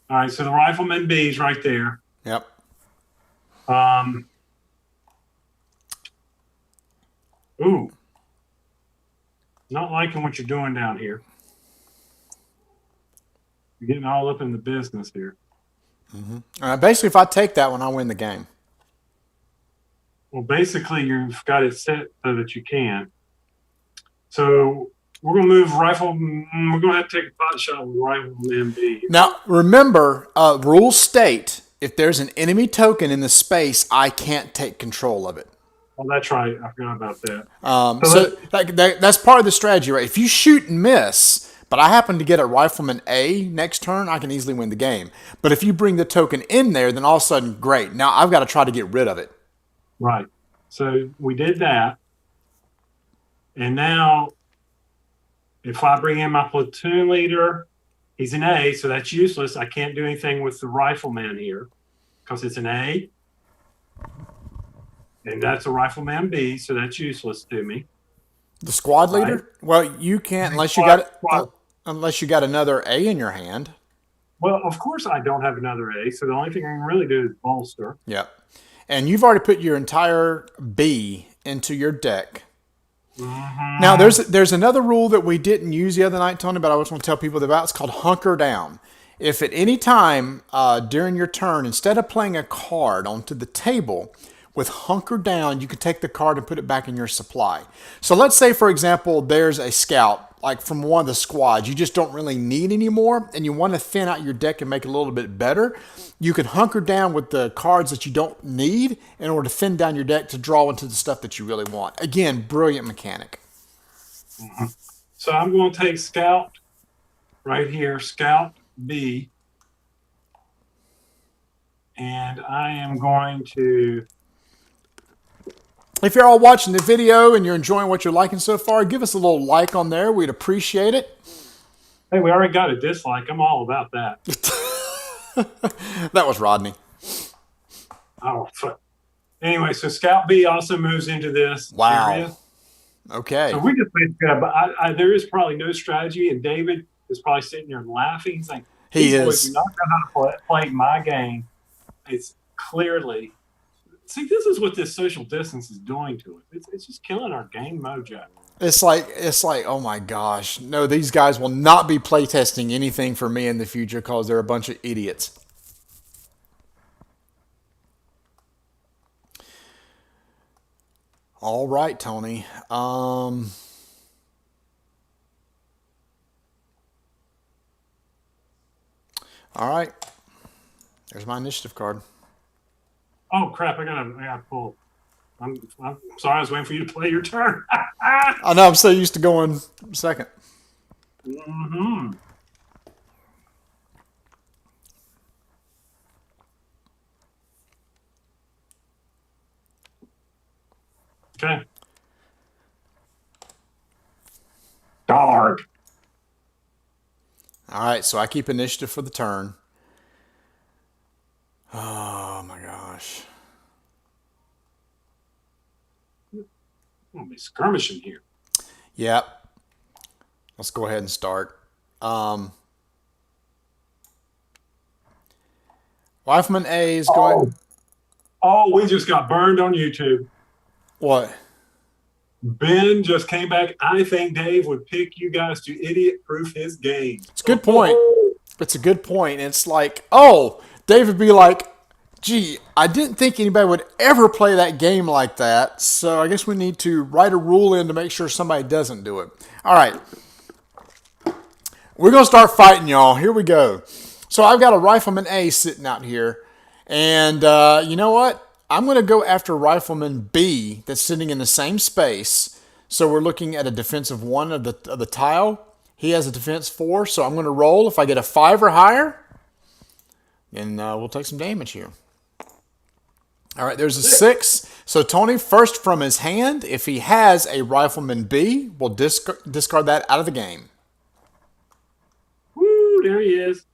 All right, so the Rifleman B is right there. Yep. Ooh. Not liking what you're doing down here. You're getting all up in the business here. Basically, if I take that one, I win the game. Well, basically, you've got it set so that you can. So we're going to move Rifleman. We're going to have to take a pot shot with Rifleman B. Now, remember, rules state if there's an enemy token in the space, I can't take control of it. Oh, that's right. I forgot about that. That's part of the strategy, right? If you shoot and miss, but I happen to get a Rifleman A next turn, I can easily win the game. But if you bring the token in there, then all of a sudden, great. Now I've got to try to get rid of it. Right. So we did that. And now, if I bring in my platoon leader, he's an A, so that's useless. I can't do anything with the Rifleman here because it's an A. And that's a Rifleman B, so that's useless to me. The squad leader? Right. Well, you can't unless you got another A in your hand. Well, of course I don't have another A, so the only thing I can really do is bolster. Yeah. And you've already put your entire B into your deck. Mm-hmm. Now, there's another rule that we didn't use the other night, Tony, but I just want to tell people about. It's called hunker down. If at any time during your turn, instead of playing a card onto the table, with hunker down, you can take the card and put it back in your supply. So let's say, for example, there's a scout, like from one of the squads you just don't really need anymore, and you want to thin out your deck and make it a little bit better. You can hunker down with the cards that you don't need in order to thin down your deck to draw into the stuff that you really want. Again, brilliant mechanic. Mm-hmm. So I'm going to take Scout right here, Scout B, and I am going to If you're all watching the video and you're enjoying what you're liking so far, give us a little like on there. We'd appreciate it. Hey, we already got a dislike. I'm all about that. That was Rodney. Oh, anyway, so Scout B also moves into this Wow. area. So Okay. we just basically have, there is probably no strategy, and David is probably sitting there laughing. He's like, He these boys do is. not know how to play my game. It's clearly, see, this is what this social distance is doing to us. It's just killing our game mojo. It's like, oh my gosh. No, these guys will not be playtesting anything for me in the future because they're a bunch of idiots. All right, Tony. All right. There's my initiative card. Oh, crap, I gotta pull. I'm sorry, I was waiting for you to play your turn. I know I'm so used to going second. Mm-hmm. Okay. Dark. All right, so I keep initiative for the turn. Oh my gosh. I'm gonna be skirmishing here. Yep. Let's go ahead and start. Um, Rifleman A is going. Oh, oh, we just got burned on YouTube. What? Ben just came back. I think Dave would pick you guys to idiot proof his game. It's a good point. It's a good point. It's like, oh, Dave would be like, gee, I didn't think anybody would ever play that game like that. So I guess we need to write a rule in to make sure somebody doesn't do it. All right. We're going to start fighting, y'all. Here we go. So I've got a Rifleman A sitting out here. And you know what? I'm going to go after Rifleman B that's sitting in the same space. So we're looking at a defensive 1 of the tile. He has a defense 4, so I'm going to roll. If I get a 5 or higher, then we'll take some damage here. All right, there's a 6. So Tony, first from his hand, if he has a Rifleman B, we'll discard that out of the game. Woo, there he is.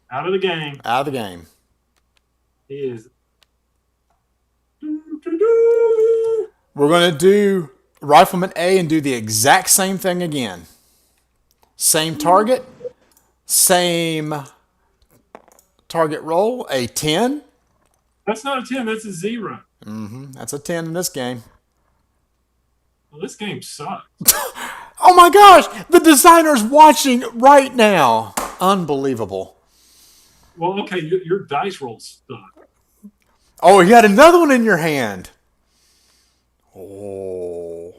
Out of the game. Out of the game. He is. We're going to do Rifleman A and do the exact same thing again. Same target, same target roll, a 10. That's not a 10, that's a 0. That's a 10 in this game. Well, this game sucks. Oh my gosh, the designer's watching right now. Unbelievable. Well, okay, your dice roll suck. Oh, you had another one in your hand. Oh.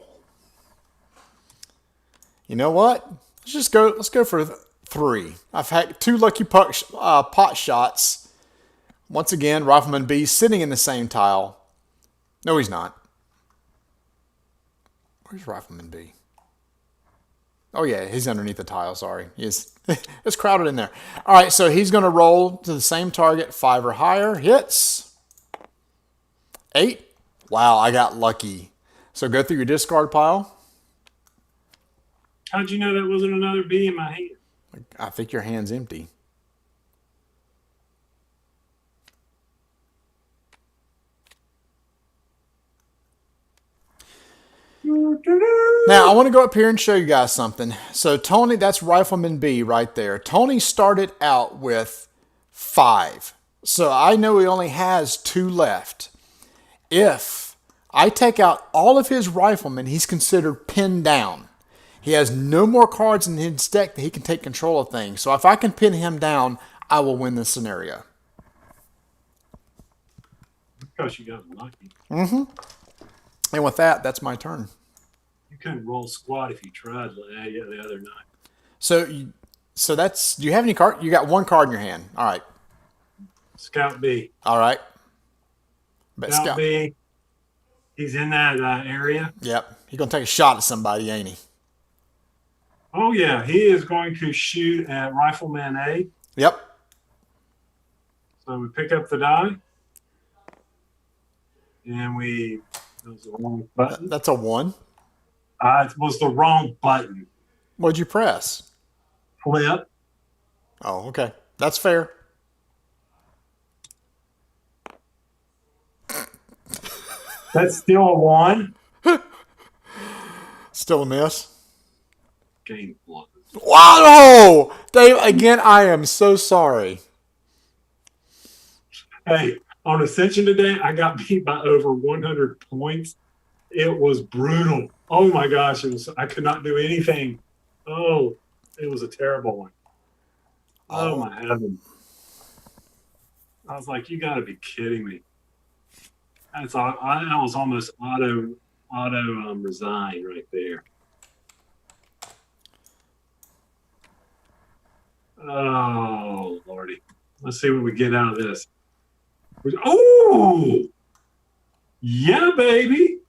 You know what? Let's go for 3. I've had 2 lucky pot shots. Once again, Rifleman B sitting in the same tile. No, he's not. Where's Rifleman B? Oh yeah, he's underneath the tile. Sorry, it's crowded in there. All right, so he's going to roll to the same target, 5 or higher. Hits. 8. Wow, I got lucky. So go through your discard pile. How'd you know that wasn't another B in my hand? I think your hand's empty. Now, I want to go up here and show you guys something. So, Tony, that's Rifleman B right there. Tony started out with 5. So, I know he only has 2 left. If I take out all of his riflemen, he's considered pinned down. He has no more cards in his deck that he can take control of things. So, if I can pin him down, I will win this scenario. Because you got lucky. And with that, that's my turn. You couldn't roll squat if you tried the other night. So that's. Do you have any card? You got 1 card in your hand. All right. Scout B. All right. Scout B. He's in that area. Yep. He's gonna take a shot at somebody, ain't he? Oh yeah, he is going to shoot at Rifleman A. Yep. So we pick up the die, and we That was the wrong button. That's a 1. It was the wrong button. What'd you press? Flip. Oh, okay. That's fair. That's still a 1. Still a miss. Game closed. Wow! Dave, again, I am so sorry. Hey, on Ascension today, I got beat by over 100 points. It was brutal. Oh my gosh, I could not do anything. Oh, it was a terrible one. Oh Oh, my heaven. I was like, you got to be kidding me. I was almost auto resign right there. Oh Lordy. Let's see what we get out of this. Oh yeah, baby.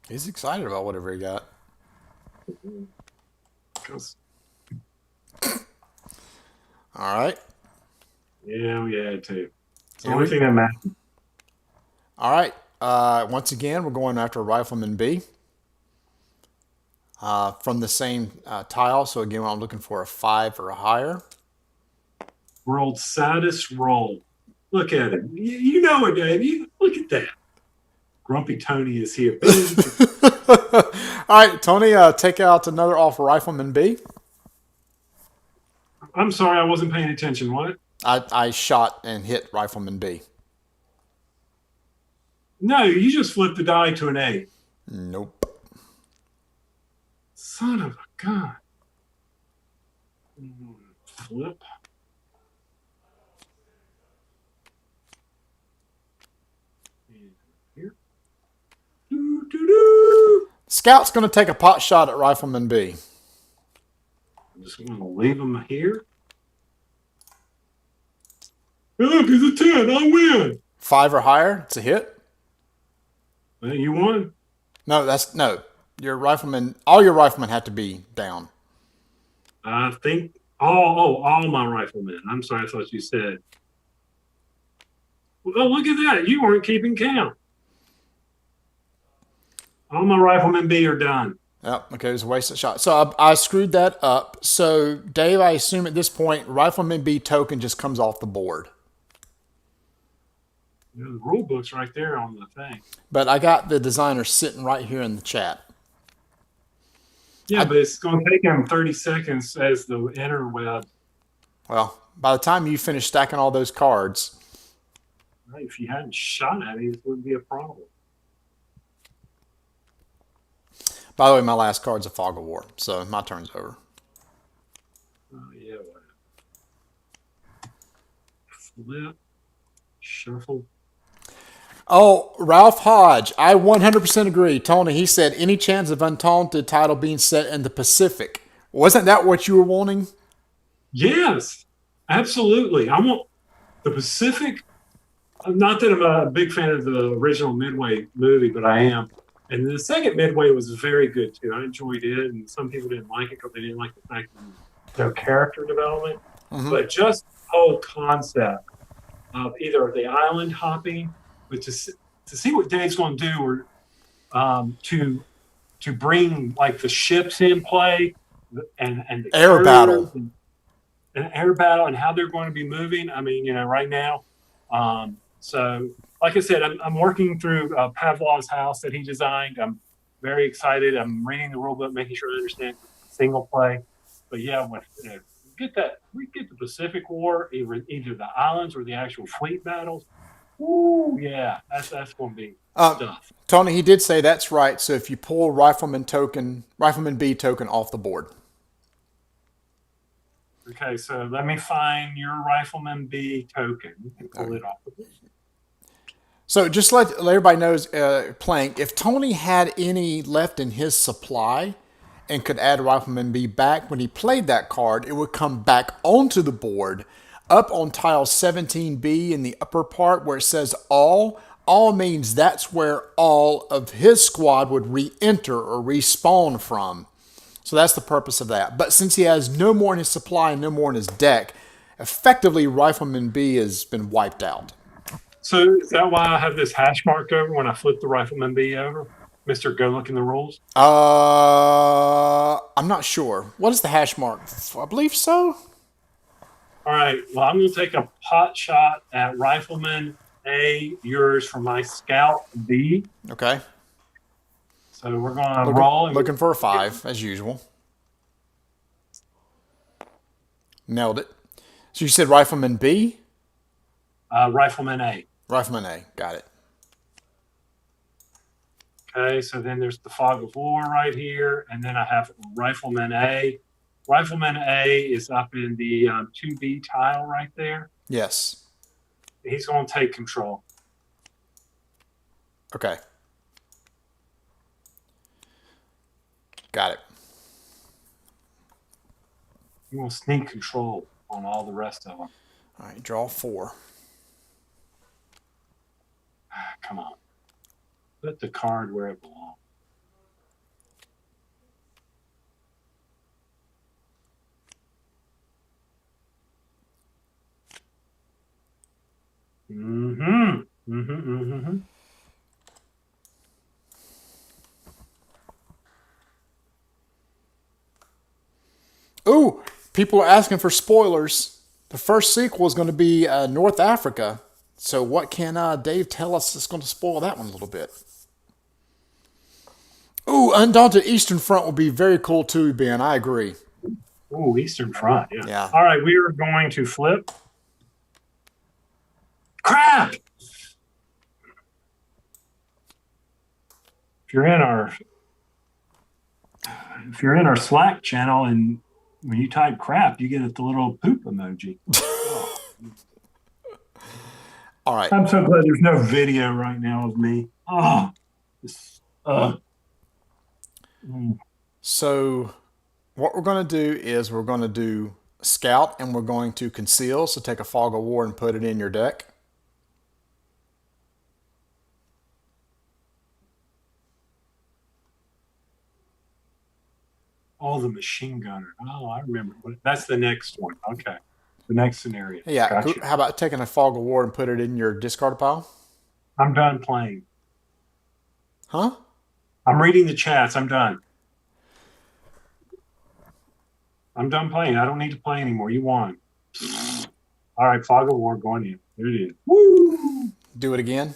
he's excited about whatever he got. All right. Yeah, we had to. It's the Here only we, thing that matters. all right. Once again, we're going after Rifleman B. From the same tile. So again, I'm looking for a 5 or a higher. World's saddest roll. Look at him. You know it, Dave. Look at that. Grumpy Tony is here. All right, Tony, take out another off Rifleman B. I'm sorry, I wasn't paying attention. What? I shot and hit Rifleman B. No, you just flipped the die to an A. Nope. Son of a gun. Flip. And here. Doo, doo, doo. Scout's going to take a pot shot at Rifleman B. I'm just going to leave him here. Hey, look, it's a 10. I win. 5 or higher, it's a hit. Well, you won. No. Your riflemen, all your riflemen have to be down. I think all my riflemen. I'm sorry, I thought you said. Well, look at that. You weren't keeping count. All my riflemen B are done. Yep, okay, it was a wasted shot. So I screwed that up. So, Dave, I assume at this point, Rifleman B token just comes off the board. You know, the rule book's right there on the thing. But I got the designer sitting right here in the chat. Yeah, but it's going to take him 30 seconds as the interweb. Well, by the time you finish stacking all those cards. If you hadn't shot at it, it wouldn't be a problem. By the way, my last card's a Fog of War, so my turn's over. Oh, yeah. Flip. Shuffle. Oh, Ralph Hodge. I 100% agree. Tony, he said, any chance of Undaunted title being set in the Pacific? Wasn't that what you were wanting? Yes, absolutely. I want the Pacific. Not that I'm a big fan of the original Midway movie, but I am. And the second Midway was very good too. I enjoyed it, and some people didn't like it because they didn't like the fact that no character development. Mm-hmm. But just the whole concept of either the island hopping, but to see what Dave's going to do, or to bring like the ships in play and the air battle and air battle and how they're going to be moving. I mean, right now. So, like I said, I'm working through Pavlov's house that he designed. I'm very excited. I'm reading the rule book, making sure I understand single play. But yeah, when we get the Pacific War, either the islands or the actual fleet battles. Ooh, yeah, that's going to be stuff. Tony, he did say that's right. So if you pull Rifleman B token off the board. Okay, so let me find your Rifleman B token and pull it off the board. So just let everybody knows, playing, if Tony had any left in his supply and could add Rifleman B back, when he played that card, it would come back onto the board, up on tile 17B in the upper part where it says all. All means that's where all of his squad would re-enter or respawn from. So that's the purpose of that. But since he has no more in his supply and no more in his deck, effectively Rifleman B has been wiped out. So is that why I have this hash marked over when I flip the Rifleman B over? Mister Go Look in the Rules. I'm not sure. What is the hash mark? I believe so. All right. Well, I'm going to take a pot shot at Rifleman A, yours for my Scout B. Okay. So we're going to Looking roll. And looking for a 5 as usual. Nailed it. So you said Rifleman B, Rifleman A. Rifleman A. Got it. Okay. So then there's the Fog of War right here. And then I have Rifleman A. Rifleman A is up in the 2B tile right there. Yes. He's going to take control. Okay. Got it. He's going to sneak control on all the rest of them. All right. Draw 4. Come on. Put the card where it belongs. Mm-hmm. Mm-hmm. Mm-hmm. Ooh, people are asking for spoilers. The first sequel is going to be North Africa. So what can Dave tell us that's going to spoil that one a little bit? Ooh, Undaunted Eastern Front will be very cool too, Ben. I agree. Oh, Eastern Front. Yeah. Yeah. All right. We are going to flip. Crap. If you're in our Slack channel and when you type crap, you get the little poop emoji. Oh. All right. I'm so glad there's no video right now of me. Oh, this, So what we're going to do is we're going to do Scout and we're going to Conceal. So take a Fog of War and put it in your deck. oh, the machine gunner. Oh, I remember. That's the next one. Okay. The next scenario. Yeah. Gotcha. How about taking a Fog of War and put it in your discard pile? I'm done playing. Huh? I'm reading the chats. I'm done. I'm done playing. I don't need to play anymore. You won. All right, Fog of War going in. There it is. Woo! Do it again.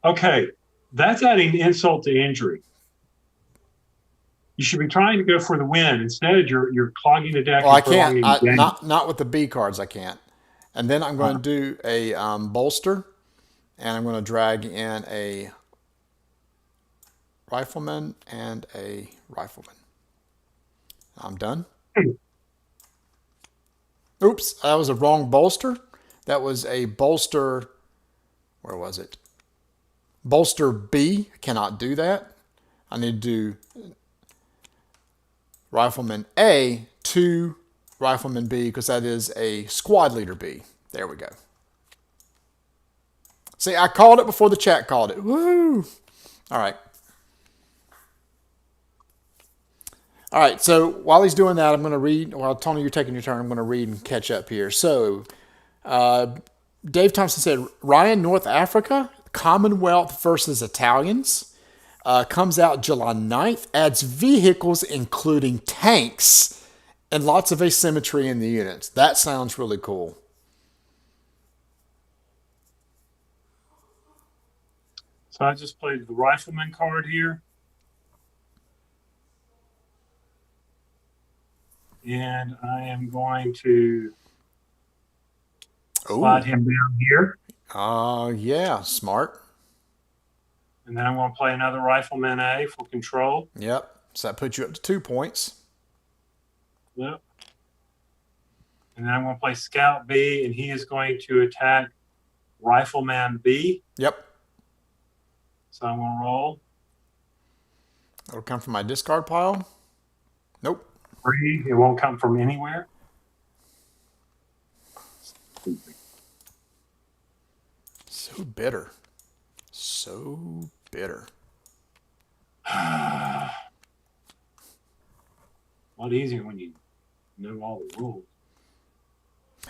Okay, that's adding insult to injury. You should be trying to go for the win. Instead, you're clogging the deck. Well, I and can't. prolonging the game. Not with the B cards. I can't. And then I'm going to do a bolster, and I'm going to drag in a rifleman and a rifleman. I'm done. Oops, that was a wrong bolster. That was a bolster. Where was it? Bolster B. I cannot do that. I need to do Rifleman A to Rifleman B because that is a squad leader B. There we go. See, I called it before the chat called it. Woo! All right. All right, so while he's doing that, I'm going to read. While Tony, you're taking your turn, I'm going to read and catch up here. So, Dave Thompson said, Ryan, North Africa, Commonwealth versus Italians. Comes out July 9th. Adds vehicles, including tanks, and lots of asymmetry in the units. That sounds really cool. So I just played the Rifleman card here. And I am going to slide him down here. Yeah, smart. And then I'm going to play another Rifleman A for control. Yep. So that puts you up to 2 points. Yep. And then I'm going to play Scout B, and he is going to attack Rifleman B. Yep. So I'm going to roll. It'll come from my discard pile. Nope. 3. It won't come from anywhere. So bitter. So bitter. A lot easier when you know all the rules.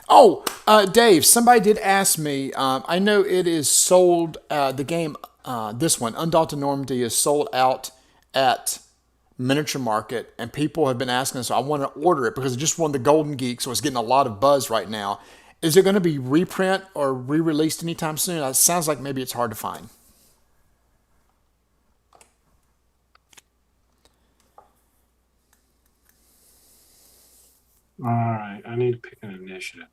Oh, Dave, somebody did ask me. I know it is sold. The game, this one, Undaunted Normandy, is sold out at Miniature Market, and people have been asking us. So I want to order it because it just won the Golden Geek, so it's getting a lot of buzz right now. Is it going to be reprint or re-released anytime soon? It sounds like maybe it's hard to find. All right, I need to pick an initiative.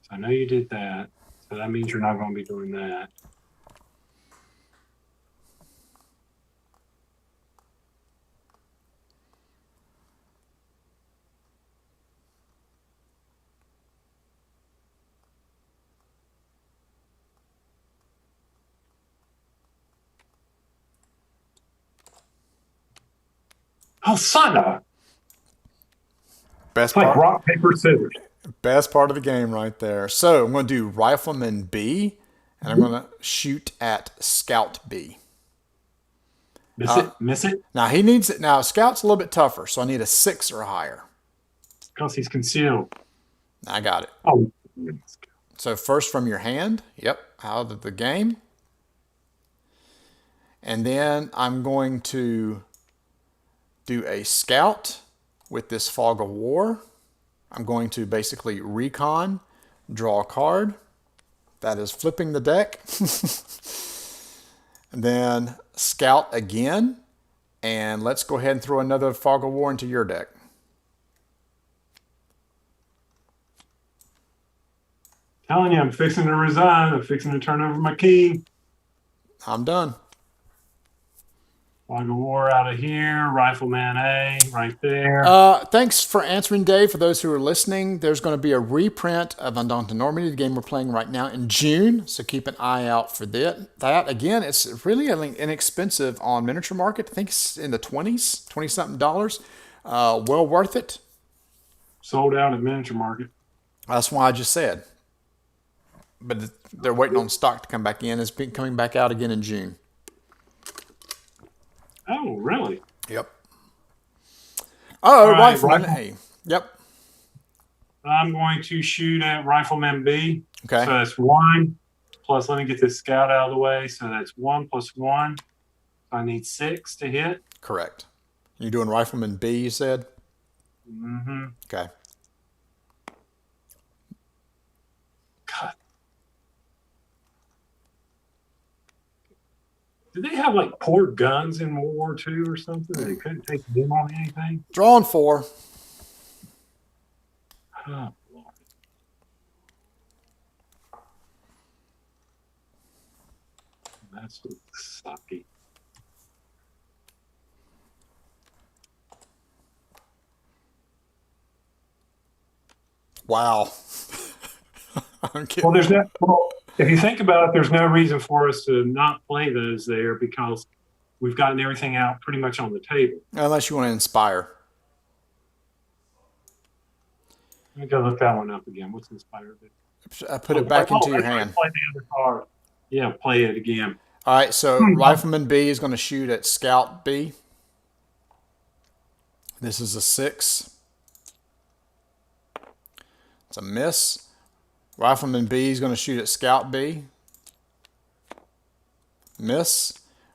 So I know you did that, so that means you're not going to be doing that. Oh, son of a... Best It's like part, rock, paper, scissors. best part of the game right there. So I'm going to do Rifleman B, and I'm going to shoot at Scout B. Miss it, miss it, Now he needs it. Now Scout's a little bit tougher, so I need a 6 or higher. because he's concealed. I got it. Oh, So first from your hand, yep, out of the game. And then I'm going to do a Scout with this Fog of War. I'm going to basically recon, draw a card. That is flipping the deck. And then Scout again. And let's go ahead and throw another Fog of War into your deck. telling you, I'm fixing to resign. I'm fixing to turn over my key. I'm done. Fog of War out of here. Rifleman A right there. Thanks for answering, Dave. For those who are listening, there's going to be a reprint of Undaunted Normandy, the game we're playing right now, in June. So keep an eye out for that. Again, it's really inexpensive on Miniature Market. I think it's in the 20s, 20-something dollars. Well worth it. Sold out at Miniature Market. That's why I just said. But they're waiting on stock to come back in. It's been coming back out again in June. Oh, really? Yep. Oh, right, Rifleman A. Yep. I'm going to shoot at Rifleman B. Okay. So that's 1. Plus, let me get this Scout out of the way. So that's 1 plus 1. I need 6 to hit. Correct. You're doing Rifleman B, you said? Mm-hmm. Okay. God. Did they have like poor guns in World War II or something? They couldn't take them on anything? Drawing 4. Oh, Lord. That's sucky. Wow. Well, there's no. Well, if you think about it, there's no reason for us to not play those there because we've gotten everything out pretty much on the table. Unless you want to inspire. Let me go look that one up again. What's Inspire? I put it back into your hand. Play the other card. Yeah, play it again. All right, so Rifleman B is going to shoot at Scout B. This is a 6. It's a miss. Rifleman B is going to shoot at Scout B. Miss.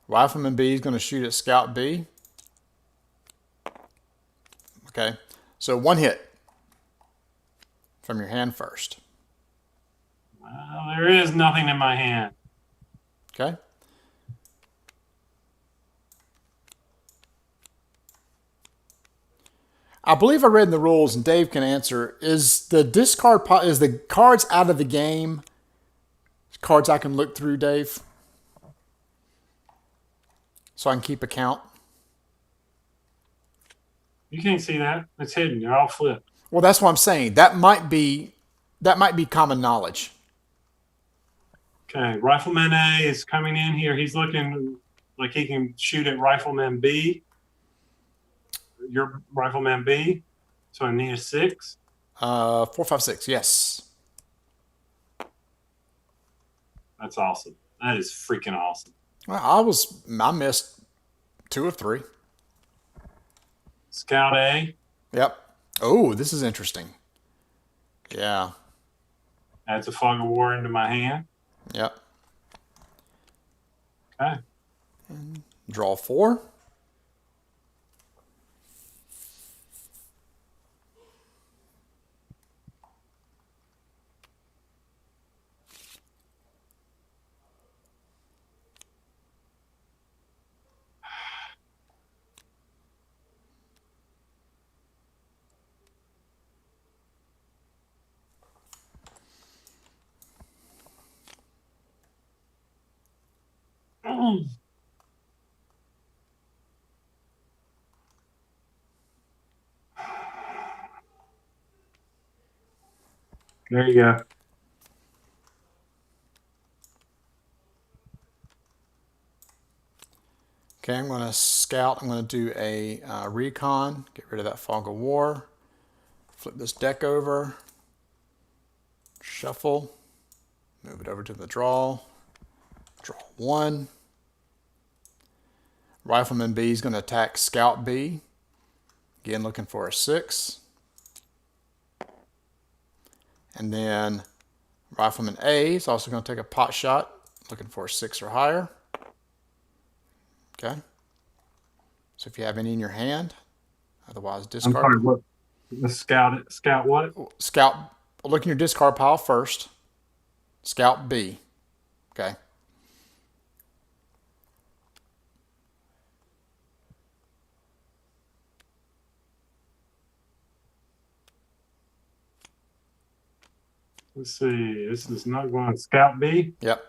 Rifleman B is going to shoot at Scout B. Okay, so 1 hit from your hand first. Well, there is nothing in my hand. Okay. I believe I read in the rules, and Dave can answer. Is the discard is the cards out of the game? Cards I can look through, Dave, so I can keep account. You can't see that. It's hidden. You're all flipped. Well, that's what I'm saying. That might be common knowledge. Okay, Rifleman A is coming in here. He's looking like he can shoot at Rifleman B. Your Rifleman B. So I need a 6. 4, 5, 6. Yes. That's awesome. That is freaking awesome. Well, I missed 2 of 3. Scout A. Yep. Oh, this is interesting. Yeah. Adds a fog of war into my hand. Yep. Okay. Draw 4. There you go. Okay, I'm going to scout. I'm going to do a recon. Get rid of that fog of war. Flip this deck over. Shuffle. Move it over to the draw. Draw 1. Rifleman B is going to attack Scout B. Again, looking for a 6. And then Rifleman A is also going to take a pot shot, looking for a 6 or higher. Okay. So if you have any in your hand, otherwise I'm discard. sorry. What? The scout. Scout what? Scout, look in your discard pile first. Scout B. Okay. Let's see. This is not going to Scout B. Yep.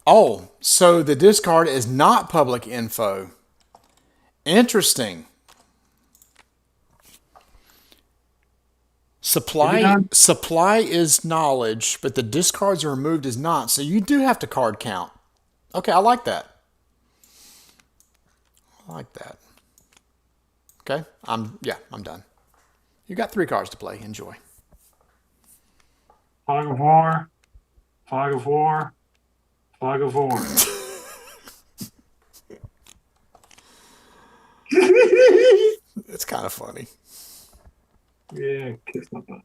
Oh, so the discard is not public info. Interesting. Supply is knowledge, but the discards are removed is not. So you do have to card count. Okay, I like that. I like that. Okay, I'm done. You got 3 cards to play. Enjoy. Fog of war. Fog of war. Fog of war. It's kind of funny. Yeah, kiss my butt.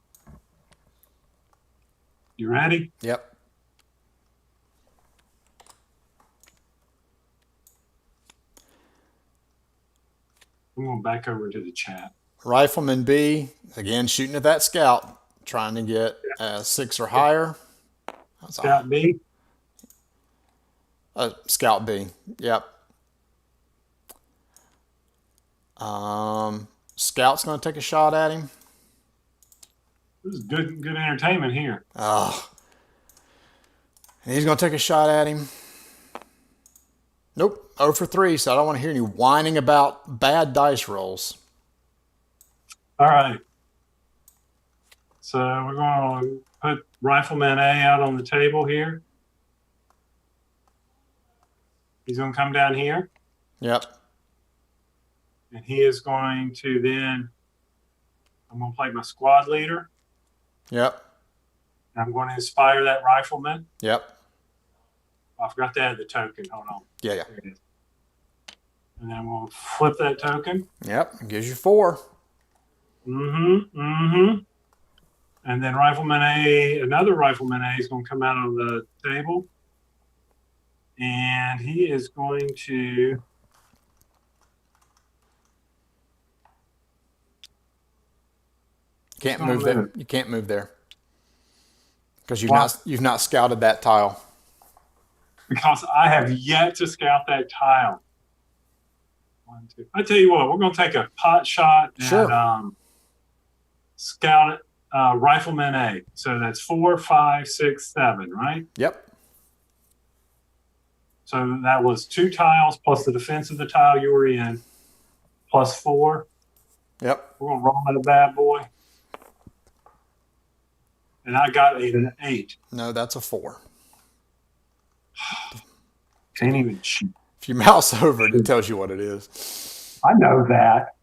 You ready? Yep. I'm going back over to the chat. Rifleman B, again, shooting at that scout, trying to get a 6 or higher. Scout B. Scout B. Yep. Scout's going to take a shot at him. This is good entertainment here. Oh. And he's going to take a shot at him. Nope. 0 for 3, so I don't want to hear any whining about bad dice rolls. All right. So we're going to put Rifleman A out on the table here. He's going to come down here. Yep. And he is going to then, I'm going to play my squad leader. Yep. And I'm going to inspire that Rifleman. Yep. I forgot to add the token. Hold on. Yeah. There it is. And then I'm going to flip that token. Yep. It gives you 4. And then Rifleman A, another Rifleman A is going to come out on the table. And he is going to... Can't move there. You can't move there. Because you've not scouted that tile. Because I have yet to scout that tile. 1, 2. I tell you what, we're going to take a pot shot at scout it, Rifleman A. So that's 4, 5, 6, 7, right? Yep. So that was 2 tiles plus the defense of the tile you were in, plus 4. Yep. We're going to roll that bad boy. And I got an 8. No, that's a 4. Can't even shoot. If you mouse over it, it tells you what it is. I know that.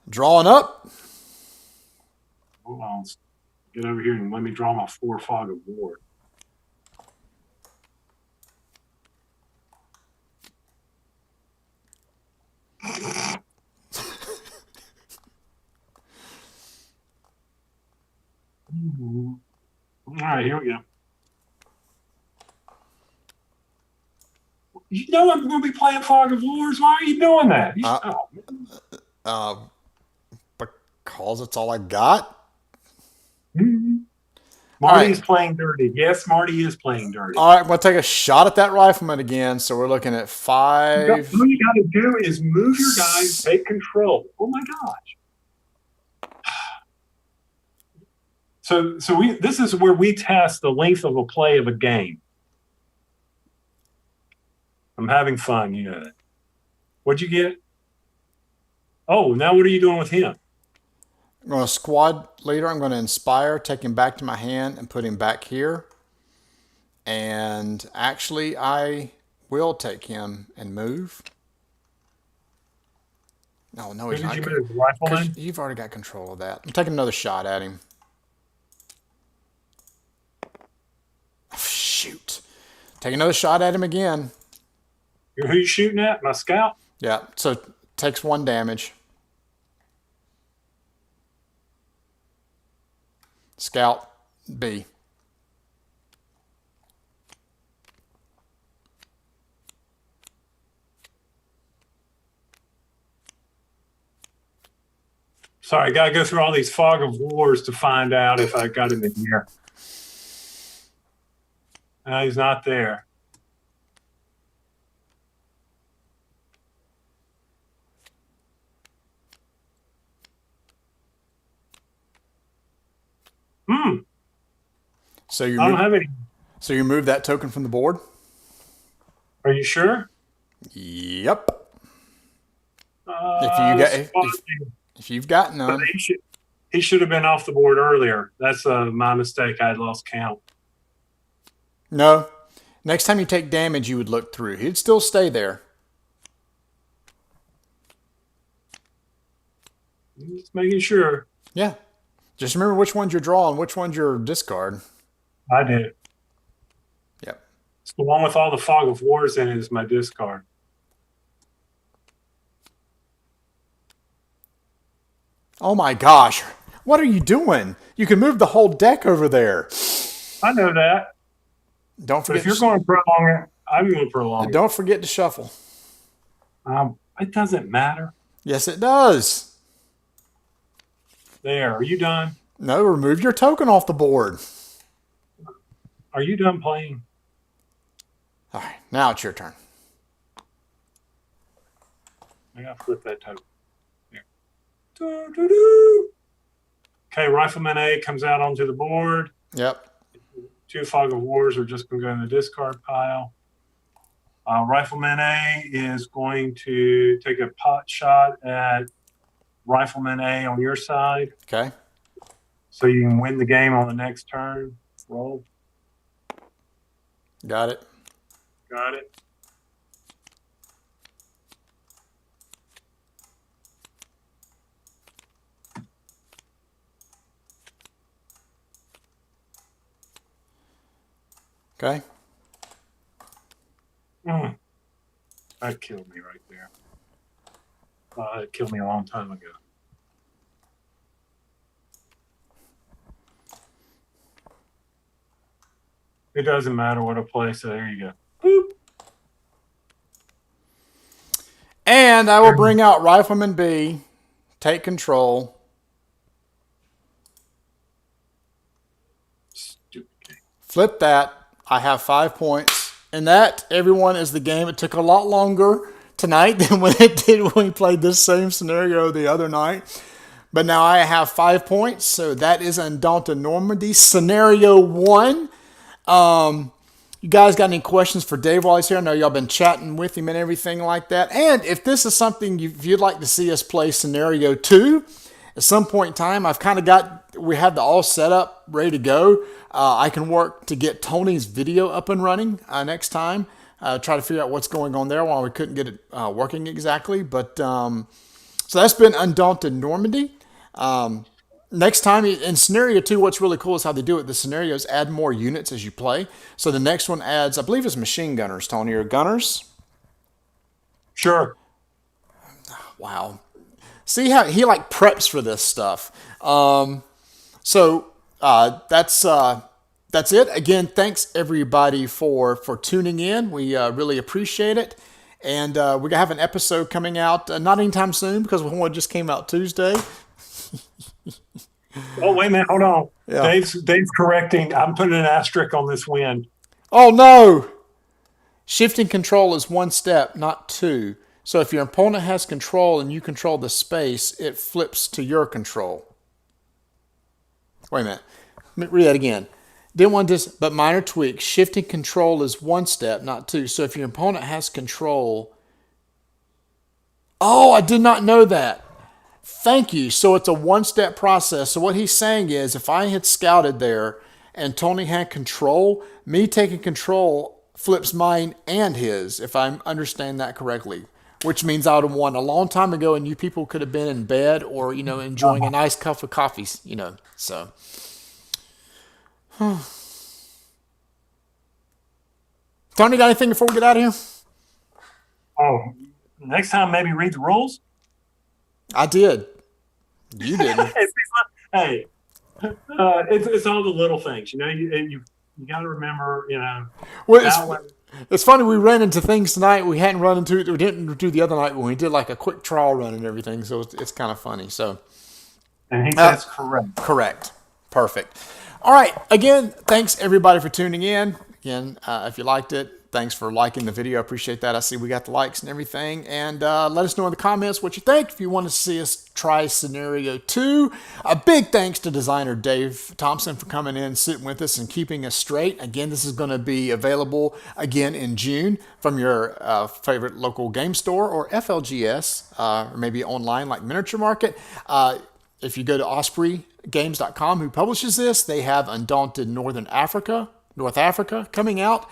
Drawing up. Hold on. Get over here and let me draw my 4 fog of war. right, here we go. You know I'm going to be playing Fog of Wars. Why are you doing that? Uh, because it's all I got. Mhm. All Marty right. is playing dirty. Yes, Marty is playing dirty. All right, I'm going to take a shot at that rifleman again. So we're looking at All five. you got to do is move your guys, take control. Oh my gosh! So this is where we test the length of a play of a game. I'm having fun, you know that. What'd you get? Oh, now what are you doing with him? I'm going to squad leader. I'm going to inspire, take him back to my hand, and put him back here. And actually, I will take him and move. No, Who he's did not. you move? The Because rifleman? you've already got control of that. I'm taking another shot at him. Oh, shoot. Take another shot at him again. Who you shooting at? My scout? Yeah, so takes 1 damage. Scout B. Sorry, I got to go through all these fog of wars to find out if I got him in here. No, he's not there. So you I don't move. have any. So you move that token from the board. Are you sure? Yep. If you got if you've got none. He should have been off the board earlier. That's my mistake. I lost count. No. Next time you take damage, you would look through. He'd still stay there. Just making sure. Yeah. Just remember which ones you're drawing, which ones you're discard. I did. Yep. It's the one with all the fog of wars in it is my discard. Oh my gosh. What are you doing? You can move the whole deck over there. I know that. Don't But forget. if you're going to prolong it, I'm going to prolong it. Don't forget to shuffle. It doesn't matter. Yes, it does. There. Are you done? No, remove your token off the board. Are you done playing? All right, now it's your turn. I got to flip that token. There. Doo-doo-doo. Okay, Rifleman A comes out onto the board. Yep. 2 fog of wars are just going to go in the discard pile. Rifleman A is going to take a pot shot at Rifleman A on your side. Okay. So you can win the game on the next turn. Roll. Got it. Got it. Okay. That killed me right there. It killed me a long time ago. It doesn't matter what I play, so there you go. Boop. And I will bring out Rifleman B, take control. Stupid game. Flip that. I have 5 points. And that, everyone, is the game. It took a lot longer tonight than when it did when we played this same scenario the other night. But now I have 5 points. So that is Undaunted Normandy, Scenario 1. You guys got any questions for Dave while he's here? I know y'all been chatting with him and everything like that. And if this is something if you'd like to see us play Scenario 2, at some point in time, we have the all set up, ready to go. I can work to get Tony's video up and running next time. Try to figure out what's going on there while we couldn't get it working exactly. But so that's been Undaunted Normandy. Next time in Scenario 2, what's really cool is how they do it. The scenarios add more units as you play. So the next one adds, I believe it's machine gunners, Tony, or gunners. Sure. Wow. See how he preps for this stuff. So that's that's it. Again, thanks everybody for tuning in. We really appreciate it. And we're going to have an episode coming out not anytime soon because one just came out Tuesday. Oh, wait a minute. Hold on. Yeah. Dave's correcting. I'm putting an asterisk on this win. Oh, no. Shifting control is one step, not two. So if your opponent has control and you control the space, it flips to your control. Wait a minute. Let me read that again. Didn't want this, but minor tweak. Shifting control is one step, not two. So if your opponent has control. Oh, I did not know that. Thank you. So it's a one-step process. So what he's saying is if I had scouted there and Tony had control, me taking control flips mine and his, if I understand that correctly. Which means I would have won a long time ago and you people could have been in bed or, enjoying a nice cup of coffee, So. Tony, got anything before we get out of here? Oh, next time maybe read the rules. I did. You didn't. Hey, it's all the little things. You got to remember. Well, it's funny. We ran into things tonight we hadn't run into. We didn't do the other night when we did like a quick trial run and everything. So it's kind of funny. So, and he says correct. Correct. Perfect. All right. Again, thanks everybody for tuning in. Again, if you liked it, thanks for liking the video. I appreciate that. I see we got the likes and everything. And let us know in the comments what you think. If you want to see us try scenario 2, a big thanks to designer Dave Thompson for coming in, sitting with us, and keeping us straight. Again, this is going to be available again in June from your favorite local game store or FLGS, or maybe online like Miniature Market. If you go to ospreygames.com, who publishes this, they have Undaunted North Africa coming out.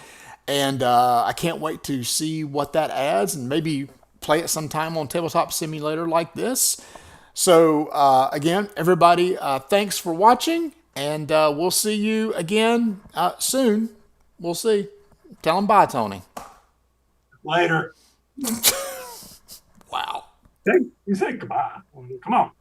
And I can't wait to see what that adds and maybe play it sometime on Tabletop Simulator like this. So, again, everybody, thanks for watching. And we'll see you again soon. We'll see. Tell them bye, Tony. Later. Wow. You said goodbye. Come on.